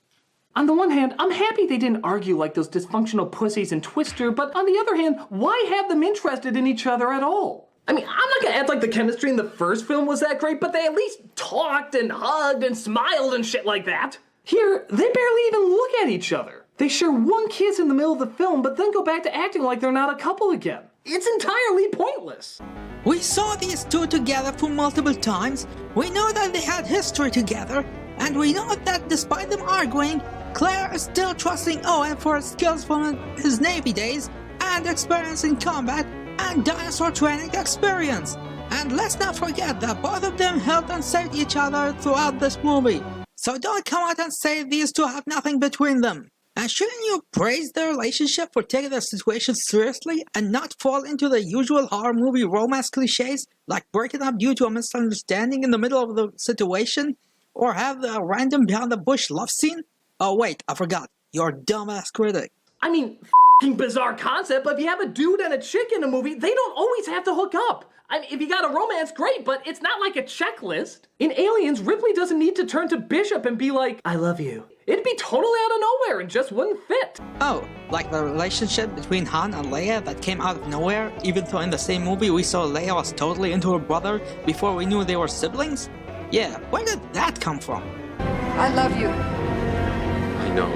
On the one hand, I'm happy they didn't argue like those dysfunctional pussies in Twister, but on the other hand, why have them interested in each other at all? I mean, I'm not gonna act like the chemistry in the first film was that great, but they at least talked and hugged and smiled and shit like that. Here, they barely even look at each other. They share one kiss in the middle of the film, but then go back to acting like they're not a couple again. It's entirely pointless. We saw these two together for multiple times, we know that they had history together, and we know that despite them arguing, Claire is still trusting Owen for his skills from his Navy days, and experience in combat, and dinosaur training experience. And let's not forget that both of them helped and saved each other throughout this movie. So don't come out and say these two have nothing between them. And shouldn't you praise their relationship for taking their situation seriously and not fall into the usual horror movie romance cliches like breaking up due to a misunderstanding in the middle of the situation? Or have the random behind the bush love scene? Oh wait, I forgot. You're a dumbass critic. I mean, f***ing bizarre concept, but if you have a dude and a chick in a movie, they don't always have to hook up. I mean, if you got a romance, great, but it's not like a checklist. In Aliens, Ripley doesn't need to turn to Bishop and be like, I love you. It'd be totally out of nowhere and just wouldn't fit. Oh, like the relationship between Han and Leia that came out of nowhere, even though in the same movie we saw Leia was totally into her brother before we knew they were siblings? Yeah, where did that come from? I love you. I know.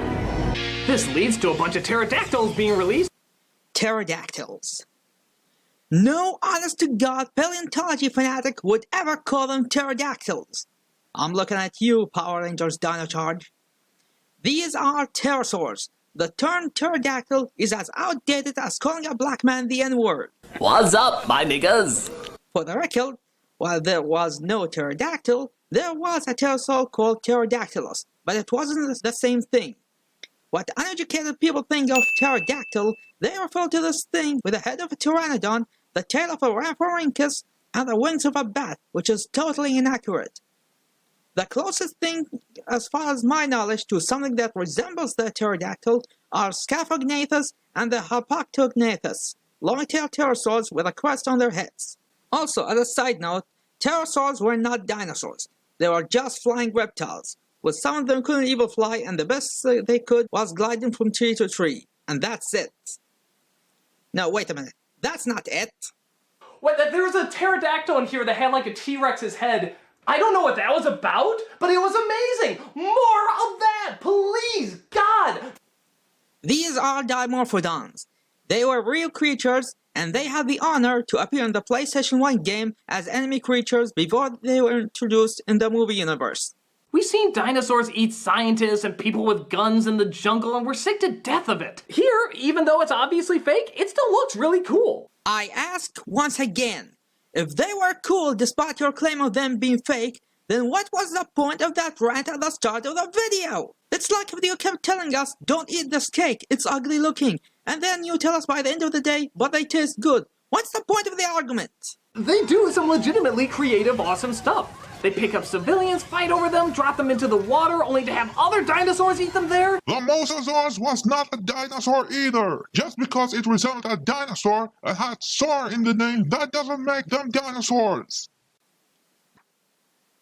This leads to a bunch of pterodactyls being released. Pterodactyls. No honest-to-God paleontology fanatic would ever call them pterodactyls. I'm looking at you, Power Rangers Dino Charge. These are pterosaurs. The term pterodactyl is as outdated as calling a black man the N-word. What's up, my niggas? For the record, while there was no pterodactyl, there was a pterosaur called Pterodactylus, but it wasn't the same thing. What uneducated people think of pterodactyl, they refer to this thing with the head of a pteranodon, the tail of a rhamphorhynchus, and the wings of a bat, which is totally inaccurate. The closest thing, as far as my knowledge, to something that resembles the pterodactyl are Scaphognathus and the Harpactognathus, long-tailed pterosaurs with a crest on their heads. Also, as a side note, pterosaurs were not dinosaurs. They were just flying reptiles. With some of them couldn't even fly, and the best they could was gliding from tree to tree. And that's it. No, wait a minute. That's not it. Wait, there was a pterodactyl in here that had like a T-Rex's head. I don't know what that was about, but it was amazing! More of that, please, God! These are Dimorphodons. They were real creatures, and they had the honor to appear in the PlayStation 1 game as enemy creatures before they were introduced in the movie universe. We've seen dinosaurs eat scientists and people with guns in the jungle, and we're sick to death of it. Here, even though it's obviously fake, it still looks really cool. I ask once again, if they were cool despite your claim of them being fake, then what was the point of that rant at the start of the video? It's like if you kept telling us, don't eat this cake, it's ugly looking, and then you tell us by the end of the day, but they taste good. What's the point of the argument? They do some legitimately creative, awesome stuff. They pick up civilians, fight over them, drop them into the water, only to have other dinosaurs eat them there. The Mosasaurus was not a dinosaur either. Just because it resembled a dinosaur and had "saur" in the name, that doesn't make them dinosaurs.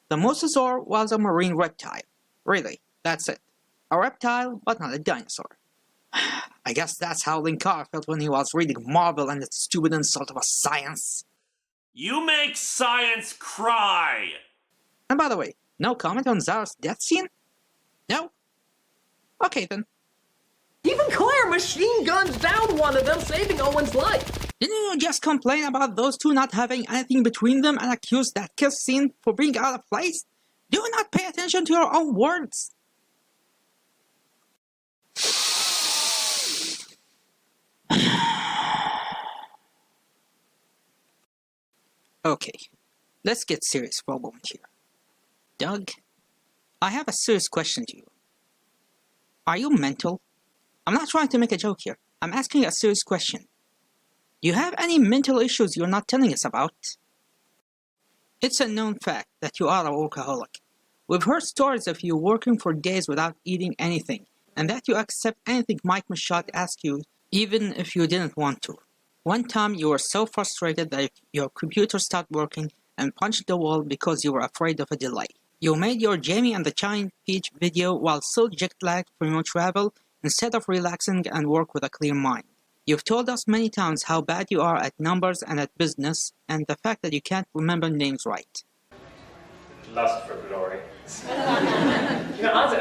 The mosasaur was a marine reptile. Really, that's it. A reptile, but not a dinosaur. I guess that's how Linkara felt when he was reading Marvel and its stupid insult of a science. You make science cry! And by the way, no comment on Zara's death scene? No? Okay then. Even Claire machine guns down one of them, saving Owen's life. Didn't you just complain about those two not having anything between them and accuse that kiss scene for being out of place? Do you not pay attention to your own words? Okay, let's get serious for a moment here. Doug, I have a serious question to you. Are you mental? I'm not trying to make a joke here. I'm asking a serious question. Do you have any mental issues you're not telling us about? It's a known fact that you are a workaholic. We've heard stories of you working for days without eating anything, and that you accept anything Mike Machado asks you, even if you didn't want to. One time you were so frustrated that your computer stopped working and punched the wall because you were afraid of a delay. You made your Jamie and the Giant Peach video while so jet-lagged from your travel instead of relaxing and work with a clear mind. You've told us many times how bad you are at numbers and at business, and the fact that you can't remember names right. Lust for glory. Honestly,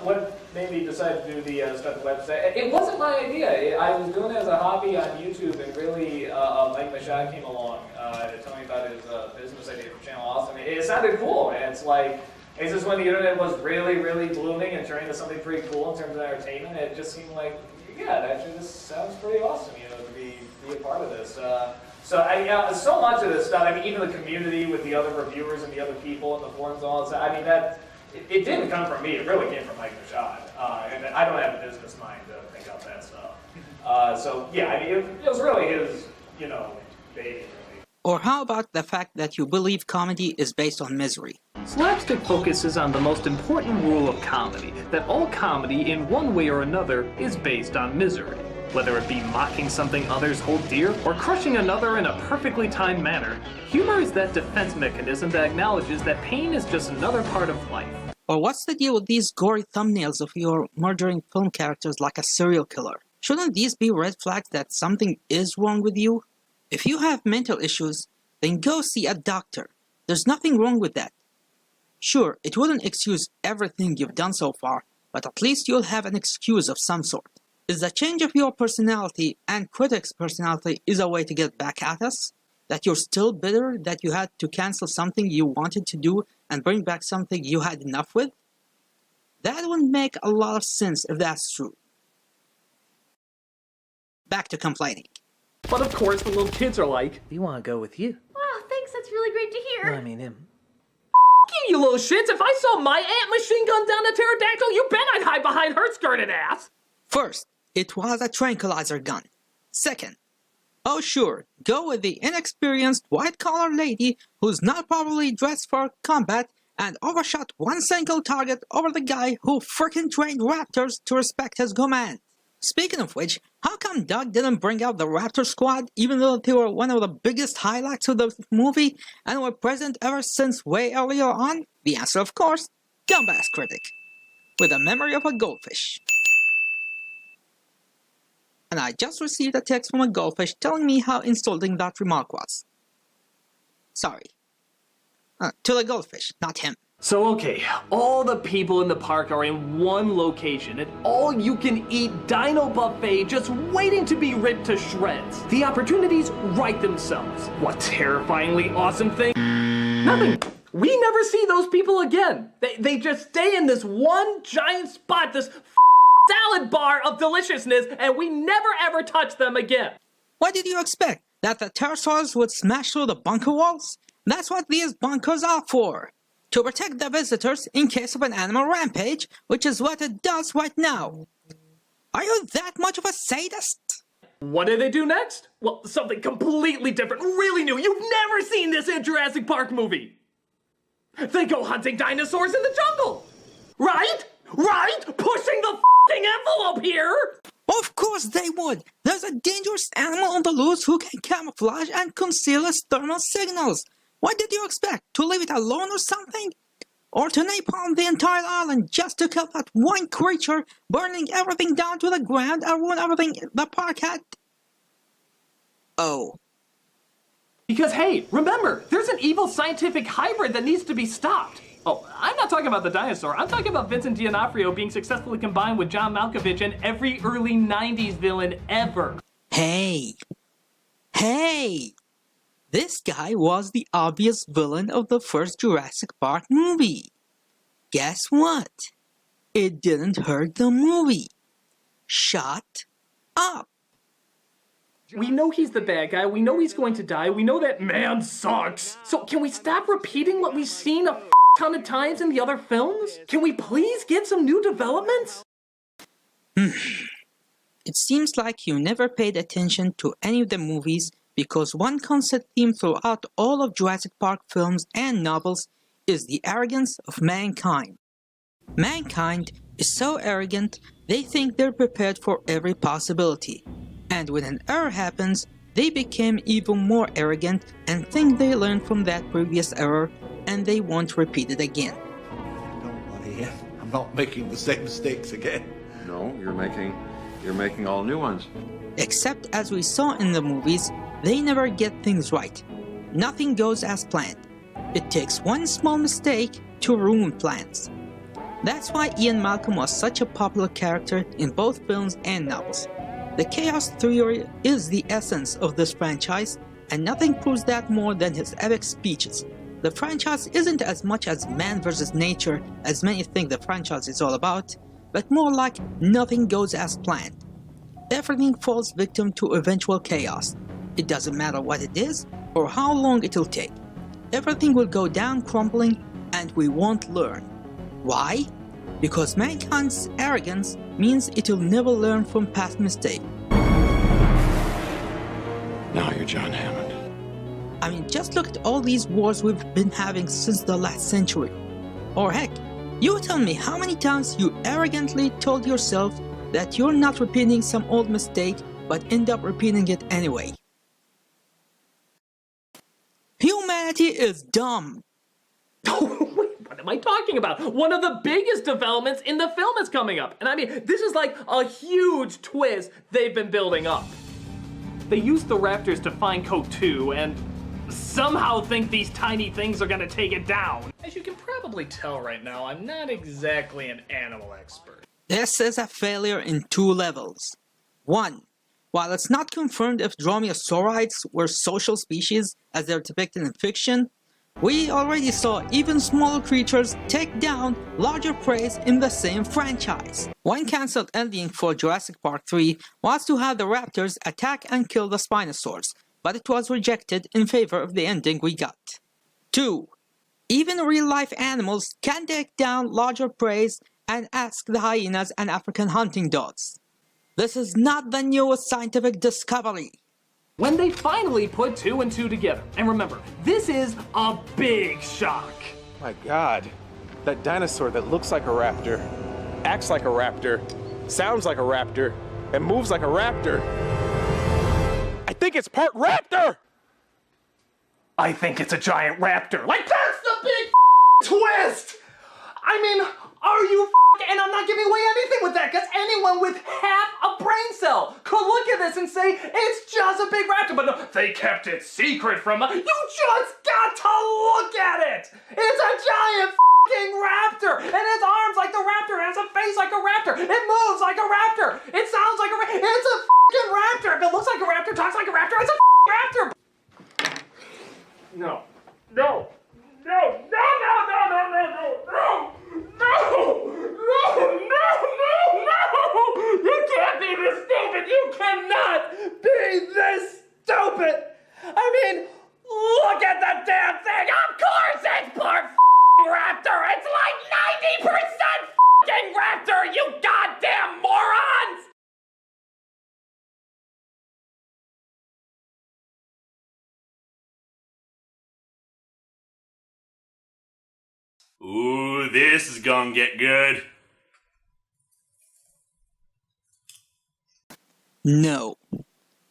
what made me decide to do the stuff on the website? It wasn't my idea. I was doing it as a hobby on YouTube, and really, Mike Machado came along to tell me about his business idea for Channel Awesome. It sounded cool, and it's like, it's just when the internet was really, really blooming and turning into something pretty cool in terms of entertainment, it just seemed like, yeah, actually this sounds pretty awesome, to be a part of this. So much of this stuff, I mean, even the community with the other reviewers and the other people in the forums and all that stuff, I mean, it didn't come from me, it really came from Mike Machado. And I don't have a business mind to think out that stuff. So yeah, I mean, it was really his, baby, really. Or how about the fact that you believe comedy is based on misery? Slapstick focuses on the most important rule of comedy, that all comedy, in one way or another, is based on misery. Whether it be mocking something others hold dear, or crushing another in a perfectly timed manner, humor is that defense mechanism that acknowledges that pain is just another part of life. Or what's the deal with these gory thumbnails of your murdering film characters like a serial killer? Shouldn't these be red flags that something is wrong with you? If you have mental issues, then go see a doctor. There's nothing wrong with that. Sure, it wouldn't excuse everything you've done so far, but at least you'll have an excuse of some sort. Is the change of your personality and critics' personality is a way to get back at us? That you're still bitter that you had to cancel something you wanted to do and bring back something you had enough with? That would make a lot of sense if that's true. Back to complaining. But of course the little kids are like, we want to go with you. Wow, thanks, that's really great to hear. I mean him. You little shits, if I saw my aunt machine gun down a pterodactyl, you bet I'd hide behind her skirted ass. First, it was a tranquilizer gun. Second, oh sure, go with the inexperienced white-collar lady who's not properly dressed for combat and overshot one single target over the guy who frickin' trained raptors to respect his command. Speaking of which, how come Doug didn't bring out the Raptor Squad even though they were one of the biggest highlights of the movie and were present ever since way earlier on? The answer, of course, Goombah Critic, with a memory of a goldfish. And I just received a text from a goldfish telling me how insulting that remark was. Sorry. To the goldfish, not him. So okay, all the people in the park are in one location, and all-you-can-eat dino buffet just waiting to be ripped to shreds. The opportunities write themselves. What terrifyingly awesome thing? Nothing. we never see those people again. They just stay in this one giant spot, this salad bar of deliciousness, and we never ever touch them again. What did you expect? That the pterosaurs would smash through the bunker walls? That's what these bunkers are for. To protect the visitors in case of an animal rampage, which is what it does right now. Are you that much of a sadist? What do they do next? Well, something completely different, really new. You've never seen this in Jurassic Park movie. They go hunting dinosaurs in the jungle. Right? Right? Pushing the f***ing envelope here. Of course they would. There's a dangerous animal on the loose who can camouflage and conceal its thermal signals. What did you expect? To leave it alone or something? Or to napalm the entire island just to kill that one creature, burning everything down to the ground and ruin everything the park had? Oh. Because, hey, remember, there's an evil scientific hybrid that needs to be stopped. Oh, I'm not talking about the dinosaur. I'm talking about Vincent D'Onofrio being successfully combined with John Malkovich and every early 90s villain ever. Hey. This guy was the obvious villain of the first Jurassic Park movie. Guess what? It didn't hurt the movie. Shut up. We know he's the bad guy. We know he's going to die. We know that man sucks. So can we stop repeating what we've seen a ton of times in the other films? Can we please get some new developments? It seems like you never paid attention to any of the movies because one constant theme throughout all of Jurassic Park films and novels is the arrogance of mankind. Mankind is so arrogant, they think they're prepared for every possibility. And when an error happens, they become even more arrogant and think they learned from that previous error and they won't repeat it again. Don't worry, I'm not making the same mistakes again. No, you're making all new ones. Except as we saw in the movies, they never get things right. Nothing goes as planned. It takes one small mistake to ruin plans. That's why Ian Malcolm was such a popular character in both films and novels. The chaos theory is the essence of this franchise, and nothing proves that more than his epic speeches. The franchise isn't as much as man versus nature as many think the franchise is all about, but more like nothing goes as planned. Everything falls victim to eventual chaos. It doesn't matter what it is or how long it'll take. Everything will go down crumbling and we won't learn. Why? Because mankind's arrogance means it'll never learn from past mistakes. Now you're John Hammond. I mean, just look at all these wars we've been having since the last century. Or heck, you tell me how many times you arrogantly told yourself that you're not repeating some old mistake but end up repeating it anyway. Humanity is dumb. What am I talking about? One of the biggest developments in the film is coming up. And I mean, this is like a huge twist they've been building up. They used the raptors to find Code 2 and somehow think these tiny things are gonna take it down. As you can probably tell right now, I'm not exactly an animal expert. This is a failure in two levels. One, while it's not confirmed if dromaeosaurids were social species as they're depicted in fiction, we already saw even smaller creatures take down larger prey in the same franchise. One cancelled ending for Jurassic Park 3 was to have the raptors attack and kill the Spinosaurs, but it was rejected in favor of the ending we got. 2. Even real-life animals can take down larger prey and ask the hyenas and African hunting dogs. This is not the newest scientific discovery. When they finally put 2 and 2 together, and remember, this is a big shock. My God, that dinosaur that looks like a raptor, acts like a raptor, sounds like a raptor, and moves like a raptor. I think it's part raptor! I think it's a giant raptor. Like, that's the big twist! I mean, are you and I'm not giving away anything with that, because anyone with half a brain cell could look at this and say, it's just a big raptor, but no, they kept it secret from us. You just got to look at it! It's a giant raptor! And its arms like the raptor, and it's a face like a raptor, it moves like a raptor, it sounds like a raptor, it's a raptor! If it looks like a raptor, talks like a raptor, it's a raptor! No. No. No. No! Ooh, this is gonna get good. No.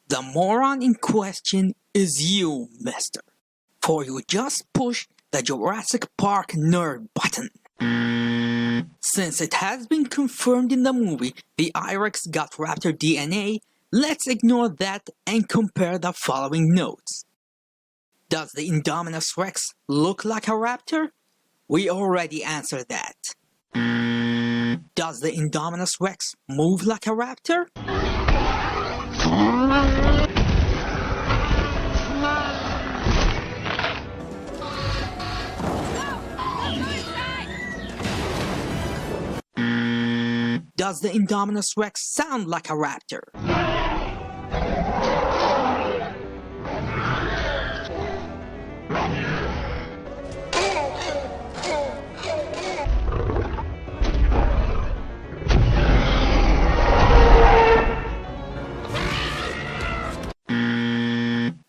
The moron in question is you, mister. For you just pushed the Jurassic Park nerd button. Since it has been confirmed in the movie the I-Rex got raptor DNA, let's ignore that and compare the following notes. Does the Indominus Rex look like a raptor? We already answered that. Does the Indominus Rex move like a raptor? Does the Indominus Rex sound like a raptor?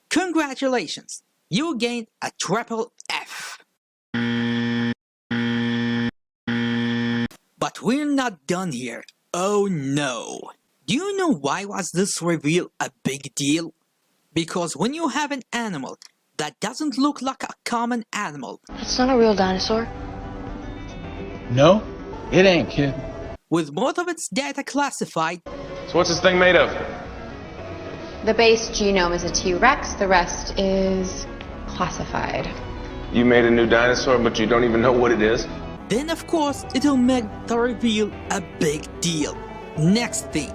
Congratulations! You gained a triple F. But we're not done here. Oh no. Do you know why was this reveal a big deal? Because when you have an animal that doesn't look like a common animal. It's not a real dinosaur. No, it ain't, kid. With both of its data classified. So what's this thing made of? The base genome is a T-Rex, the rest is classified. You made a new dinosaur, but you don't even know what it is? Then of course it'll make the reveal a big deal. Next thing.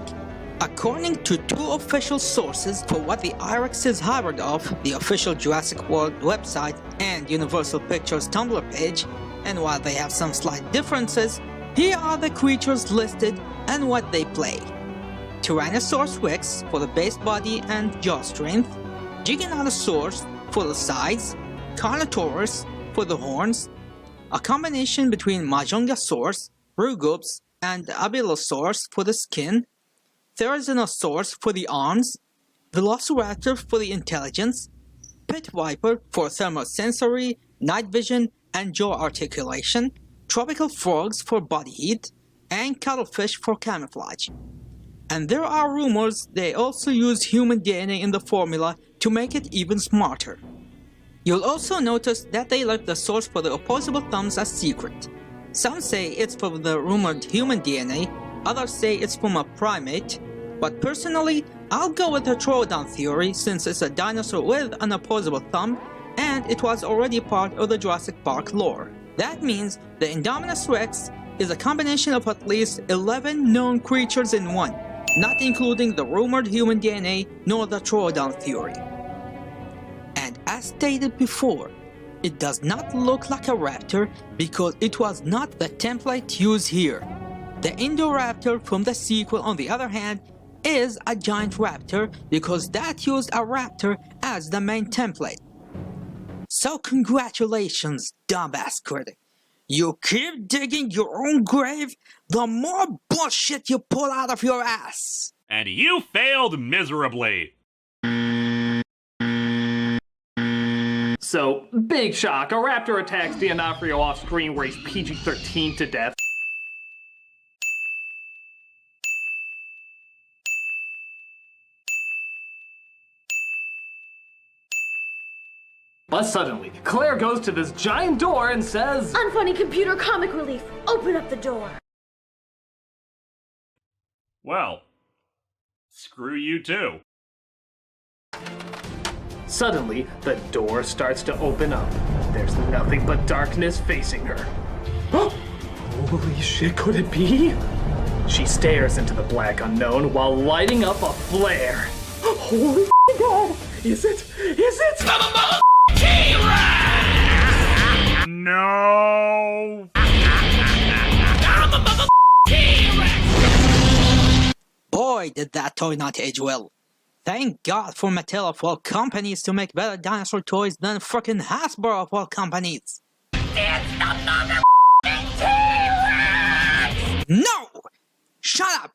According to two official sources for what the I-Rex is hybrid of, the official Jurassic World website and Universal Pictures Tumblr page, and while they have some slight differences, here are the creatures listed and what they play. Tyrannosaurus Rex for the base body and jaw strength, Giganotosaurus for the sides, Carnotaurus for the horns, a combination between Majungasaurus, Rugops, and Abylosaurus for the skin, Therizinosaurus for the arms, Velociraptor for the intelligence, Pit Viper for thermosensory, night vision, and jaw articulation, tropical frogs for body heat, and cuttlefish for camouflage. And there are rumors they also use human DNA in the formula to make it even smarter. You'll also notice that they left the source for the opposable thumbs as secret. Some say it's from the rumored human DNA, others say it's from a primate, but personally, I'll go with the Troodon theory since it's a dinosaur with an opposable thumb and it was already part of the Jurassic Park lore. That means the Indominus Rex is a combination of at least 11 known creatures in one, not including the rumored human DNA nor the Troodon theory. And as stated before, it does not look like a raptor because it was not the template used here. The Indoraptor from the sequel, on the other hand, is a giant raptor because that used a raptor as the main template. So congratulations, dumbass critic. You keep digging your own grave, the more bullshit you pull out of your ass. And you failed miserably. So, big shock, a raptor attacks D'Onofrio off screen where he's PG-13 to death. But suddenly, Claire goes to this giant door and says, Unfunny computer comic relief, open up the door. Well, screw you too. Suddenly, the door starts to open up. There's nothing but darkness facing her. Holy shit, could it be? She stares into the black unknown while lighting up a flare. Holy god! Is it? Is it? No! Boy, did that toy not age well. Thank God for Mattel of all companies to make better dinosaur toys than frickin' Hasbro of all companies. It's the mother T-Rex! No! Shut up!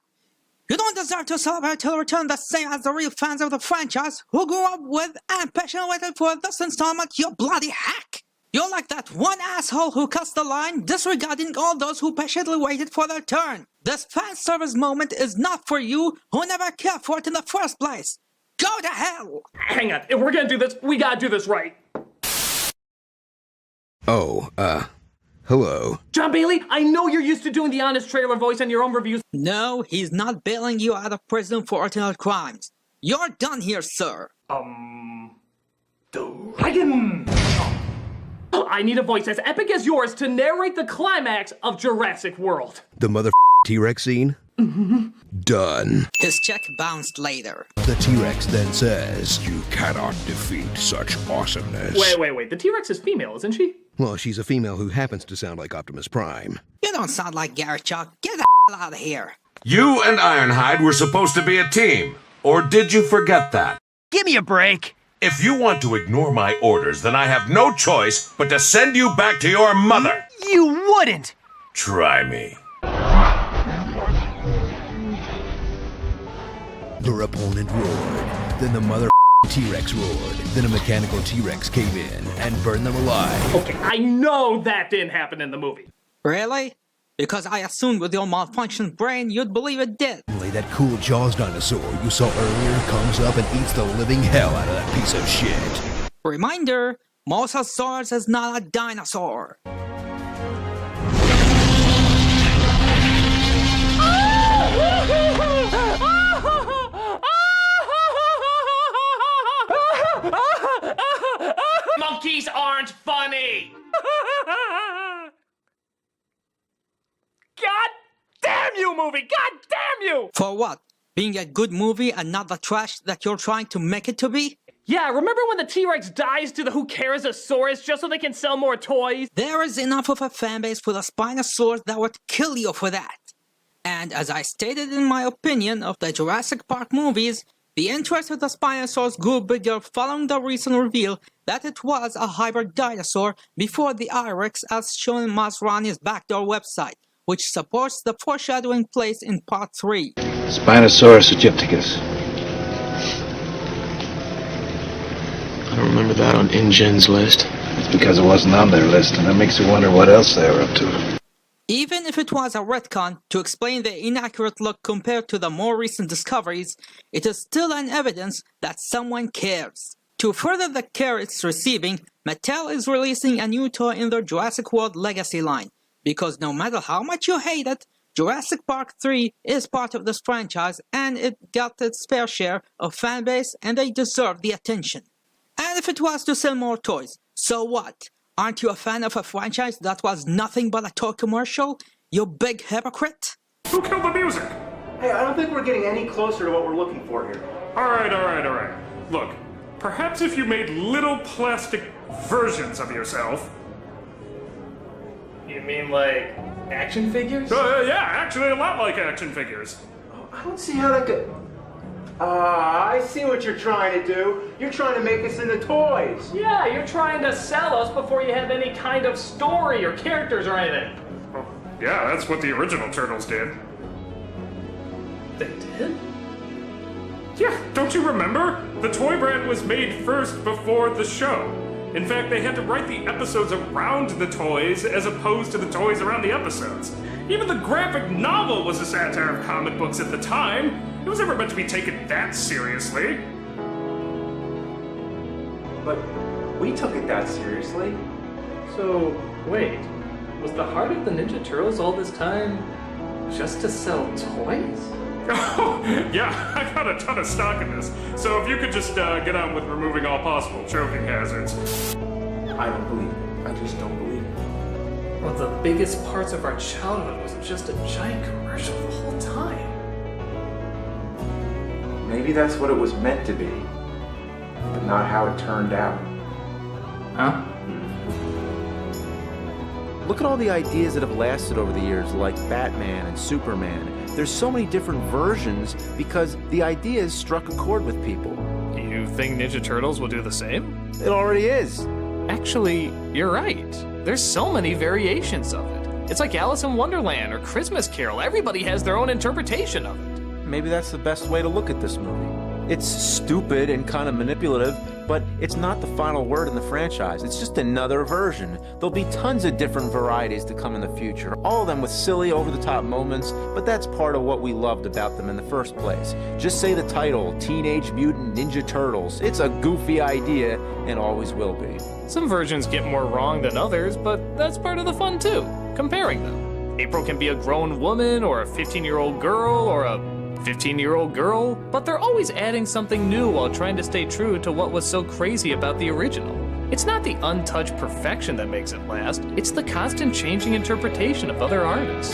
You don't deserve to celebrate till return the same as the real fans of the franchise who grew up with and passionate waited for this installment, you bloody hack! You're like that one asshole who cuts the line, disregarding all those who patiently waited for their turn. This fan service moment is not for you, who never cared for it in the first place. Go to hell! Hang on, if we're gonna do this, we gotta do this right. Oh, hello. John Bailey, I know you're used to doing the honest trailer voice on your own reviews. No, he's not bailing you out of prison for original crimes. You're done here, sir. I need a voice as epic as yours to narrate the climax of Jurassic World. The mother T-Rex scene? Done. His check bounced later. The T-Rex then says, "You cannot defeat such awesomeness." Wait. The T-Rex is female, isn't she? Well, she's a female who happens to sound like Optimus Prime. You don't sound like Gary Chuck. Get the hell out of here. You and Ironhide were supposed to be a team. Or did you forget that? Give me a break. If you want to ignore my orders, then I have no choice but to send you back to your mother. You wouldn't. Try me. Your opponent roared. Then the mother T-Rex roared. Then a mechanical T-Rex came in and burned them alive. Okay, I know that didn't happen in the movie. Really? Because I assumed with your malfunctioned brain you'd believe it did. That cool Jaws dinosaur you saw earlier comes up and eats the living hell out of that piece of shit. Reminder, Mosasaurus is not a dinosaur. Monkeys aren't funny! God damn you, movie! God damn you! For what? Being a good movie and not the trash that you're trying to make it to be? Yeah, remember when the T-Rex dies to the Who Cares-osaurus just so they can sell more toys? There is enough of a fanbase for the Spinosaurus that would kill you for that. And as I stated in my opinion of the Jurassic Park movies, the interest of the Spinosaurus grew bigger following the recent reveal that it was a hybrid dinosaur before the IREX as shown in Masrani's backdoor website, which supports the foreshadowing placed in Part 3. Spinosaurus aegypticus. I don't remember that on InGen's list. It's because it wasn't on their list, and that makes you wonder what else they were up to. Even if it was a retcon to explain the inaccurate look compared to the more recent discoveries, it is still an evidence that someone cares. To further the care it's receiving, Mattel is releasing a new toy in their Jurassic World Legacy line. Because no matter how much you hate it, Jurassic Park 3 is part of this franchise and it got its fair share of fanbase and they deserve the attention. And if it was to sell more toys, so what? Aren't you a fan of a franchise that was nothing but a toy commercial? You big hypocrite? Who killed the music? Hey, I don't think we're getting any closer to what we're looking for here. Alright. Look, perhaps if you made little plastic versions of yourself. You mean like action figures? Yeah, actually a lot like action figures. I don't see how that could... I see what you're trying to do. You're trying to make us into toys. Yeah, you're trying to sell us before you have any kind of story or characters or anything. Oh, yeah, that's what the original Turtles did. They did? Yeah, don't you remember? The toy brand was made first before the show. In fact, they had to write the episodes around the toys as opposed to the toys around the episodes. Even the graphic novel was a satire of comic books at the time. It was never meant to be taken that seriously. But we took it that seriously. So, wait. Was the heart of the Ninja Turtles all this time just to sell toys? Oh, yeah, I got a ton of stock in this. So if you could just get on with removing all possible choking hazards. I don't believe it. I just don't believe it. Well, the biggest parts of our childhood was just a giant commercial the whole time. Maybe that's what it was meant to be, but not how it turned out. Huh? Look at all the ideas that have lasted over the years, like Batman and Superman. There's so many different versions because the ideas struck a chord with people. You think Ninja Turtles will do the same? It already is. Actually, you're right. There's so many variations of it. It's like Alice in Wonderland or Christmas Carol. Everybody has their own interpretation of it. Maybe that's the best way to look at this movie. It's stupid and kind of manipulative, but it's not the final word in the franchise. It's just another version. There'll be tons of different varieties to come in the future, all of them with silly, over-the-top moments, but that's part of what we loved about them in the first place. Just say the title, Teenage Mutant Ninja Turtles. It's a goofy idea, and always will be. Some versions get more wrong than others, but that's part of the fun too, comparing them. April can be a grown woman, or a 15-year-old girl, or a 15-year-old girl, but they're always adding something new while trying to stay true to what was so crazy about the original. It's not the untouched perfection that makes it last, it's the constant changing interpretation of other artists.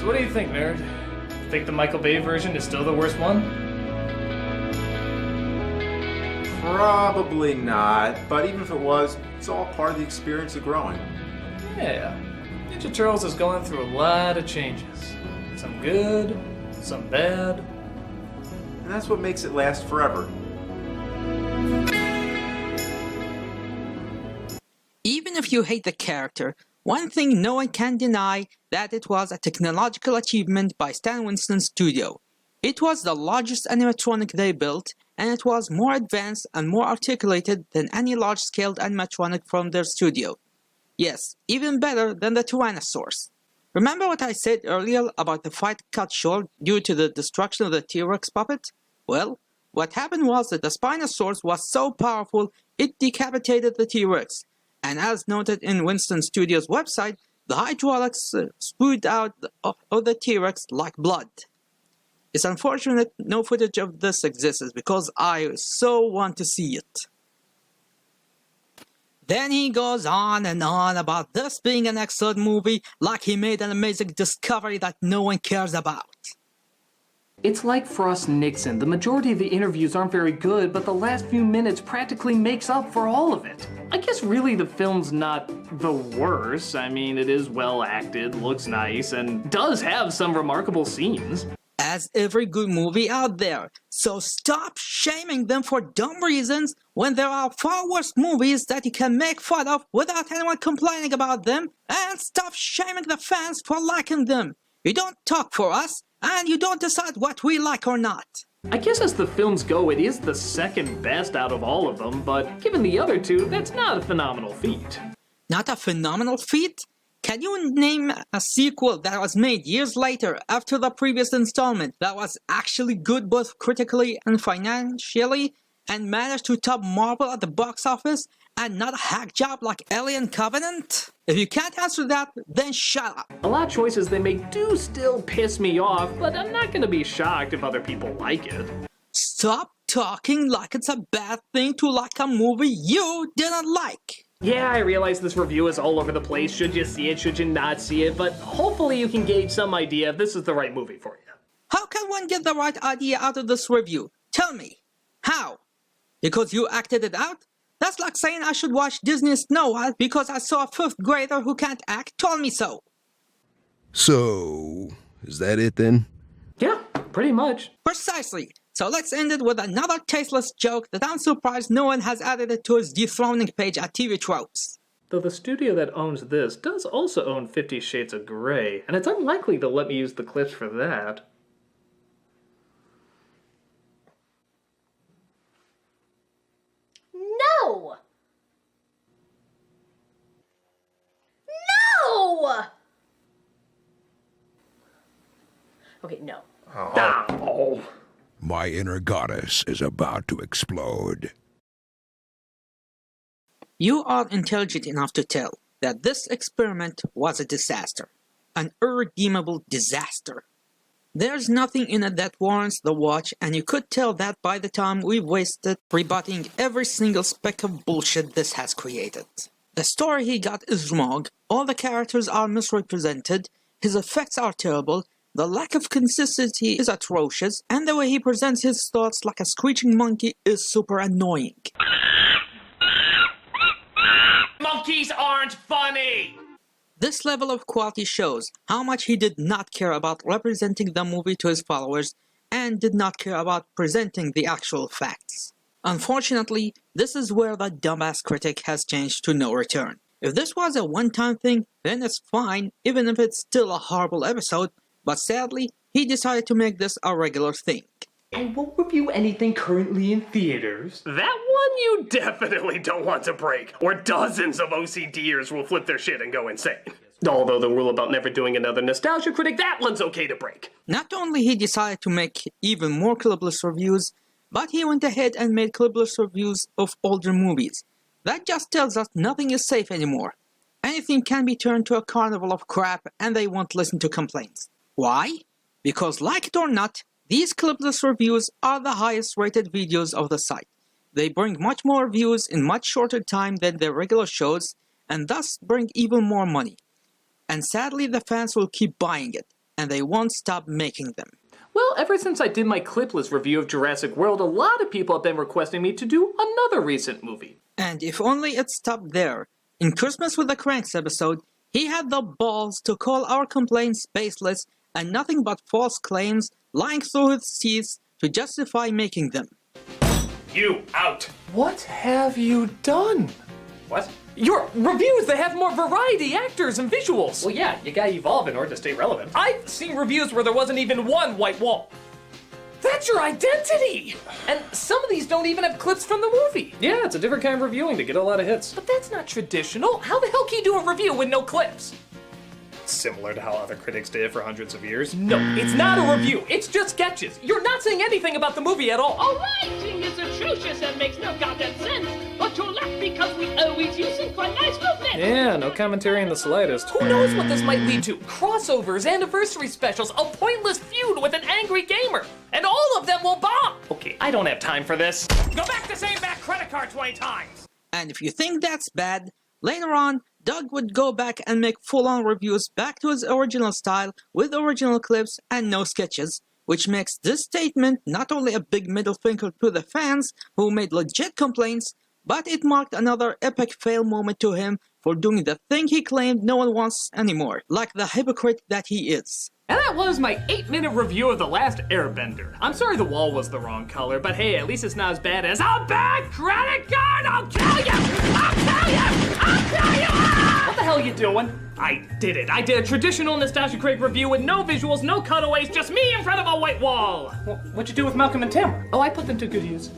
So what do you think, nerd? Think the Michael Bay version is still the worst one? Probably not, but even if it was, it's all part of the experience of growing. Yeah. Ninja Turtles is going through a lot of changes. Some good, some bad. And that's what makes it last forever. Even if you hate the character, one thing no one can deny that it was a technological achievement by Stan Winston's studio. It was the largest animatronic they built, and it was more advanced and more articulated than any large-scale animatronic from their studio. Yes, even better than the Tyrannosaurus. Remember what I said earlier about the fight cut short due to the destruction of the T-Rex puppet? Well, what happened was that the Spinosaurus was so powerful it decapitated the T-Rex, and as noted in Winston Studios' website, the hydraulics spewed out of the T-Rex like blood. It's unfortunate no footage of this exists because I so want to see it. Then he goes on and on about this being an excellent movie, like he made an amazing discovery that no one cares about. It's like Frost Nixon. The majority of the interviews aren't very good, but the last few minutes practically makes up for all of it. I guess really the film's not the worst. I mean, it is well acted, looks nice, and does have some remarkable scenes. As every good movie out there, so stop shaming them for dumb reasons when there are far worse movies that you can make fun of without anyone complaining about them, and stop shaming the fans for liking them. You don't talk for us, and you don't decide what we like or not. I guess as the films go, it is the second best out of all of them, but given the other two, that's not a phenomenal feat. Not a phenomenal feat? Can you name a sequel that was made years later after the previous installment that was actually good both critically and financially and managed to top Marvel at the box office and not a hack job like Alien Covenant? If you can't answer that, then shut up. A lot of choices they make do still piss me off, but I'm not gonna be shocked if other people like it. Stop talking like it's a bad thing to like a movie you didn't like. Yeah, I realize this review is all over the place. Should you see it, should you not see it? But hopefully you can gauge some idea if this is the right movie for you. How can one get the right idea out of this review? Tell me. How? Because you acted it out? That's like saying I should watch Disney Snow White because I saw a 5th grader who can't act told me so. So, is that it then? Yeah, pretty much. Precisely. So let's end it with another tasteless joke that I'm surprised no one has added it to his dethroning page at TV Tropes. Though the studio that owns this does also own 50 Shades of Grey, and it's unlikely they'll let me use the clips for that. No! No! Okay, no. Oh. My inner goddess is about to explode. You are intelligent enough to tell that this experiment was a disaster. An irredeemable disaster. There's nothing in it that warrants the watch, and you could tell that by the time we've wasted rebutting every single speck of bullshit this has created. The story he got is wrong, all the characters are misrepresented, his effects are terrible, the lack of consistency is atrocious, and the way he presents his thoughts like a screeching monkey is super annoying. Monkeys aren't funny! This level of quality shows how much he did not care about representing the movie to his followers and did not care about presenting the actual facts. Unfortunately, this is where the dumbass critic has changed to no return. If this was a one-time thing, then it's fine, even if it's still a horrible episode, but sadly, he decided to make this a regular thing. I won't review anything currently in theaters. That one you definitely don't want to break, or dozens of OCDers will flip their shit and go insane. Although the rule about never doing another Nostalgia Critic, that one's okay to break. Not only he decided to make even more clipless reviews, but he went ahead and made clipless reviews of older movies. That just tells us nothing is safe anymore. Anything can be turned to a carnival of crap and they won't listen to complaints. Why? Because like it or not, these clipless reviews are the highest rated videos of the site. They bring much more views in much shorter time than their regular shows, and thus bring even more money. And sadly the fans will keep buying it, and they won't stop making them. Well, ever since I did my clipless review of Jurassic World, a lot of people have been requesting me to do another recent movie. And if only it stopped there. In Christmas with the Cranks episode, he had the balls to call our complaints baseless and nothing but false claims, lying through his teeth to justify making them. You out. What have you done? What? Your reviews, they have more variety, actors, and visuals. Well, yeah, you gotta evolve in order to stay relevant. I've seen reviews where there wasn't even one white wall. That's your identity! And some of these don't even have clips from the movie. Yeah, it's a different kind of reviewing to get a lot of hits. But that's not traditional. How the hell can you do a review with no clips? Similar to how other critics did for hundreds of years. No, it's not a review. It's just sketches. You're not saying anything about the movie at all. Our writing is atrocious and makes no goddamn sense, but you're left because we always use it for nice movement. Yeah, no commentary in the slightest. Who knows what this might lead to? Crossovers, anniversary specials, a pointless feud with an angry gamer. And all of them will bomb. Okay, I don't have time for this. Go back to saying back credit card 20 times. And if you think that's bad, later on, Doug would go back and make full-on reviews back to his original style with original clips and no sketches, which makes this statement not only a big middle finger to the fans who made legit complaints, but it marked another epic fail moment to him for doing the thing he claimed no one wants anymore, like the hypocrite that he is. And that was my 8-minute review of The Last Airbender. I'm sorry the wall was the wrong color, but hey, at least it's not as bad as a bad credit card! I'll kill you! I'll kill you! I'll kill you! What the hell are you doing? I did it. I did a traditional Nostalgia Critic review with no visuals, no cutaways, just me in front of a white wall. Well, what'd you do with Malcolm and Tim? Oh, I put them to good use.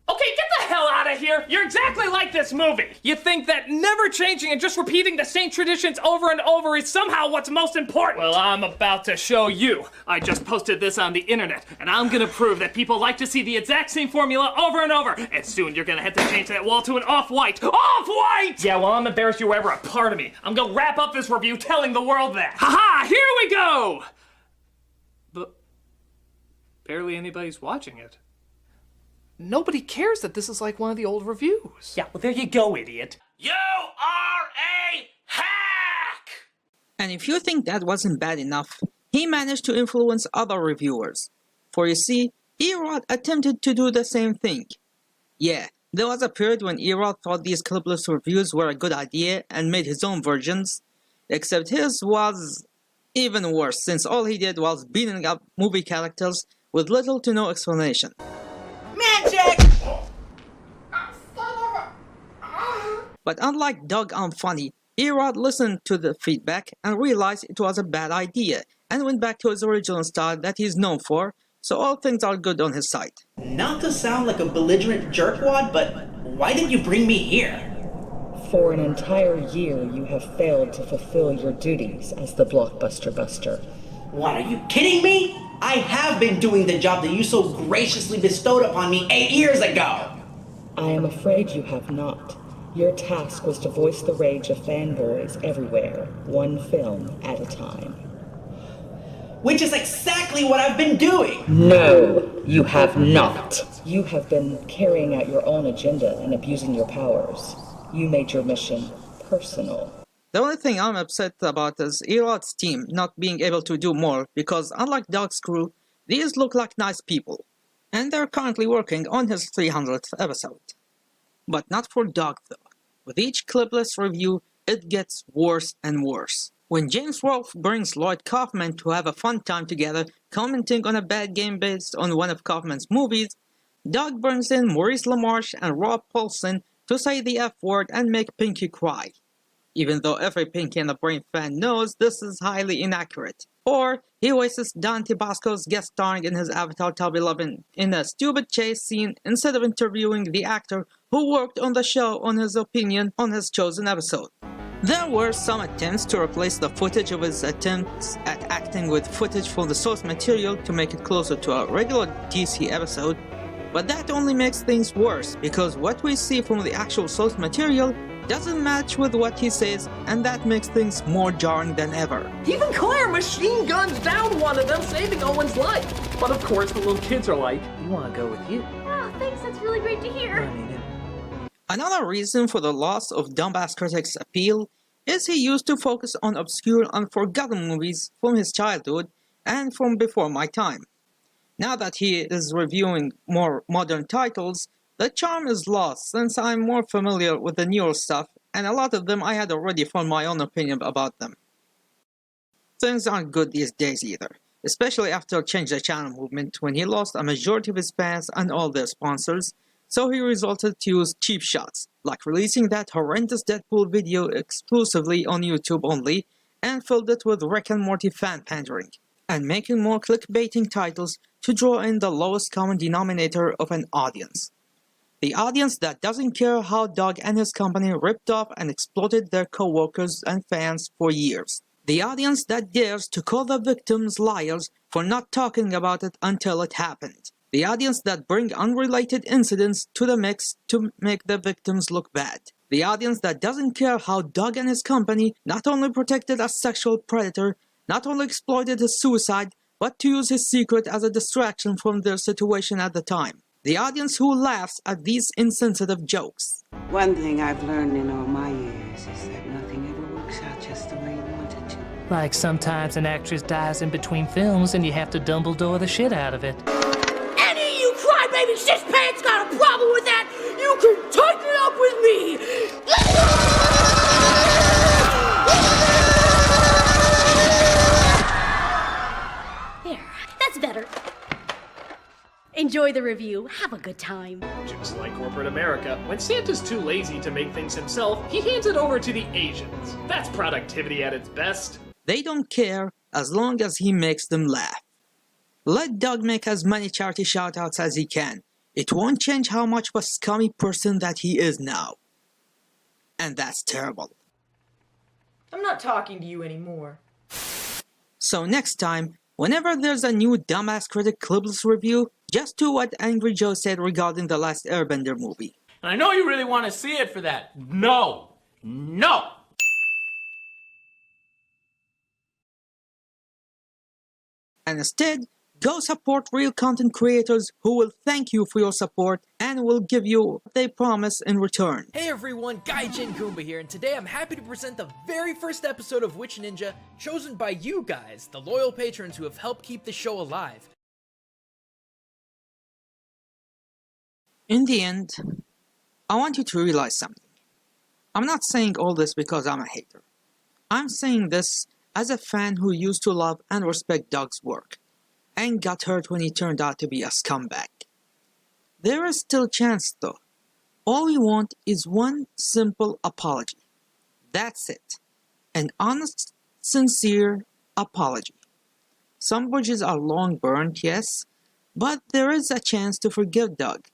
Okay, get the hell out of here! You're exactly like this movie! You think that never changing and just repeating the same traditions over and over is somehow what's most important? Well, I'm about to show you. I just posted this on the internet, and I'm gonna prove that people like to see the exact same formula over and over, and soon you're gonna have to change that wall to an off-white. Off-white! Yeah, well, I'm embarrassed you were ever a part of me. I'm gonna wrap up this review telling the world that. Haha, here we go! But barely anybody's watching it. Nobody cares that this is like one of the old reviews. Yeah, well, there you go, idiot. You are a hack! And if you think that wasn't bad enough, he managed to influence other reviewers. For you see, ERod attempted to do the same thing. Yeah, there was a period when ERod thought these clipless reviews were a good idea and made his own versions, except his was even worse since all he did was beating up movie characters with little to no explanation. Magic! But unlike Doug on Funny, ERod listened to the feedback and realized it was a bad idea and went back to his original style that he's known for, so all things are good on his side. Not to sound like a belligerent jerkwad, but why did you bring me here? For an entire year, you have failed to fulfill your duties as the Blockbuster Buster. What, are you kidding me? I have been doing the job that you so graciously bestowed upon me 8 years ago! I am afraid you have not. Your task was to voice the rage of fanboys everywhere, one film at a time. Which is exactly what I've been doing! No, you have not. You have been carrying out your own agenda and abusing your powers. You made your mission personal. The only thing I'm upset about is ERod's team not being able to do more because unlike Doug's crew, these look like nice people. And they're currently working on his 300th episode. But not for Doug though. With each clipless review, it gets worse and worse. When James Rolfe brings Lloyd Kaufman to have a fun time together commenting on a bad game based on one of Kaufman's movies, Doug brings in Maurice LaMarche and Rob Paulsen to say the F word and make Pinky cry. even though every Pinky and the Brain fan knows this is highly inaccurate. Or he wastes Dante Basco's guest starring in his Avatar Top 11 in a stupid chase scene instead of interviewing the actor who worked on the show on his opinion on his chosen episode. There were some attempts to replace the footage of his attempts at acting with footage from the source material to make it closer to a regular DC episode, but that only makes things worse because what we see from the actual source material doesn't match with what he says, and that makes things more jarring than ever. Even Claire machine guns down one of them, saving Owen's life. But of course the little kids are like, we want to go with you. Oh, thanks, that's really great to hear. Another reason for the loss of Dumbass Critic's appeal is he used to focus on obscure and forgotten movies from his childhood and from before my time. Now that he is reviewing more modern titles, the charm is lost since I'm more familiar with the newer stuff, and a lot of them I had already formed my own opinion about them. Things aren't good these days either, especially after Change the Channel movement when he lost a majority of his fans and all their sponsors, so he resorted to use cheap shots, like releasing that horrendous Deadpool video exclusively on YouTube only, and filled it with Rick and Morty fan pandering, and making more clickbaiting titles to draw in the lowest common denominator of an audience. The audience that doesn't care how Doug and his company ripped off and exploited their co-workers and fans for years. The audience that dares to call the victims liars for not talking about it until it happened. The audience that bring unrelated incidents to the mix to make the victims look bad. The audience that doesn't care how Doug and his company not only protected a sexual predator, not only exploited his suicide, but to use his secret as a distraction from their situation at the time. The audience who laughs at these insensitive jokes. One thing I've learned in all my years is that nothing ever works out just the way you want it to. Like sometimes an actress dies in between films and you have to Dumbledore the shit out of it. Any of you crybaby shit pants got a problem with that? You can take it up with me! There, that's better. Enjoy the review. Have a good time. Just like corporate America, when Santa's too lazy to make things himself, he hands it over to the Asians. That's productivity at its best. They don't care as long as he makes them laugh. Let Doug make as many charity shoutouts as he can. It won't change how much of a scummy person that he is now. And that's terrible. I'm not talking to you anymore. So next time, whenever there's a new Dumbass Critic clipless review, just do what Angry Joe said regarding the last Airbender movie. And I know you really want to see it for that. No! No! And instead, go support real content creators who will thank you for your support and will give you what they promise in return. Hey everyone, Gaijin Goombah here, and today I'm happy to present the very first episode of Witch Ninja, chosen by you guys, the loyal patrons who have helped keep the show alive. In the end, I want you to realize something. I'm not saying all this because I'm a hater. I'm saying this as a fan who used to love and respect Doug's work, and got hurt when he turned out to be a scumbag. There is still chance though. All we want is one simple apology. That's it. An honest, sincere apology. Some bridges are long burned, yes, but there is a chance to forgive Doug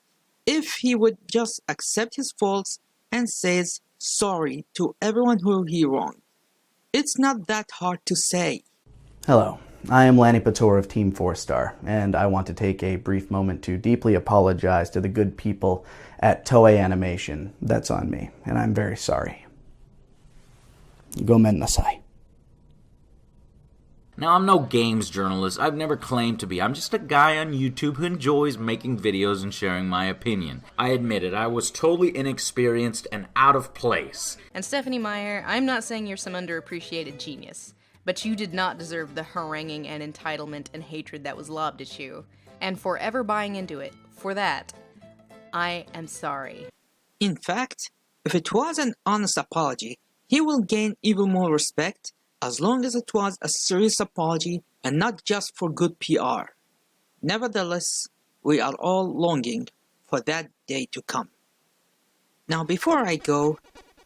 if he would just accept his faults and says sorry to everyone who he wronged. It's not that hard to say. Hello, I am Lanny Pator of Team 4-Star, and I want to take a brief moment to deeply apologize to the good people at Toei Animation. That's on me, and I'm very sorry. Gomen nasai. Now, I'm no games journalist. I've never claimed to be. I'm just a guy on YouTube who enjoys making videos and sharing my opinion. I admit it, I was totally inexperienced and out of place. And Stephanie Meyer, I'm not saying you're some underappreciated genius, but you did not deserve the haranguing and entitlement and hatred that was lobbed at you. And for ever buying into it, for that, I am sorry. In fact, if it was an honest apology, he will gain even more respect as long as it was a serious apology and not just for good PR. Nevertheless, we are all longing for that day to come. Now, before I go,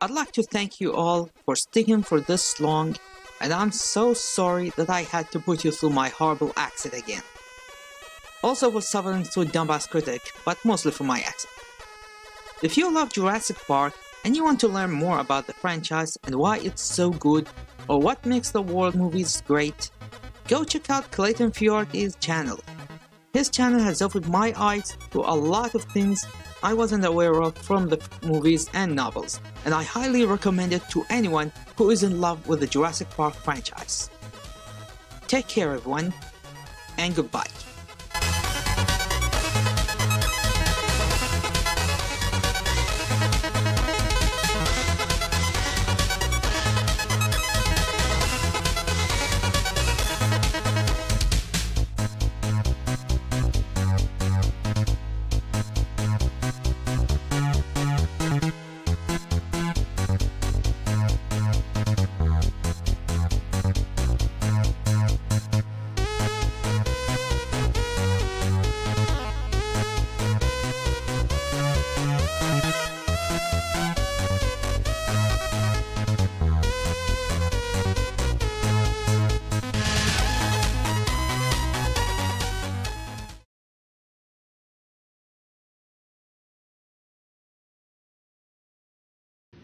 I'd like to thank you all for sticking for this long, and I'm so sorry that I had to put you through my horrible accent again. Also was suffering through Dumbass Critic, but mostly for my accent. If you love Jurassic Park and you want to learn more about the franchise and why it's so good, or what makes the world movies great, go check out Klayton Fioriti's channel. His channel has opened my eyes to a lot of things I wasn't aware of from the movies and novels, and I highly recommend it to anyone who is in love with the Jurassic Park franchise. Take care everyone, and goodbye.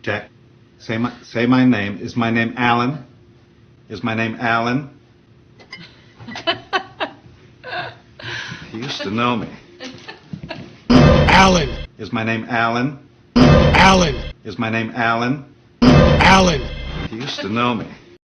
Jack, say my name. Is my name Alan? Is my name Alan? He used to know me. Alan. Is my name Alan? Alan. Is my name Alan? Alan. He used to know me.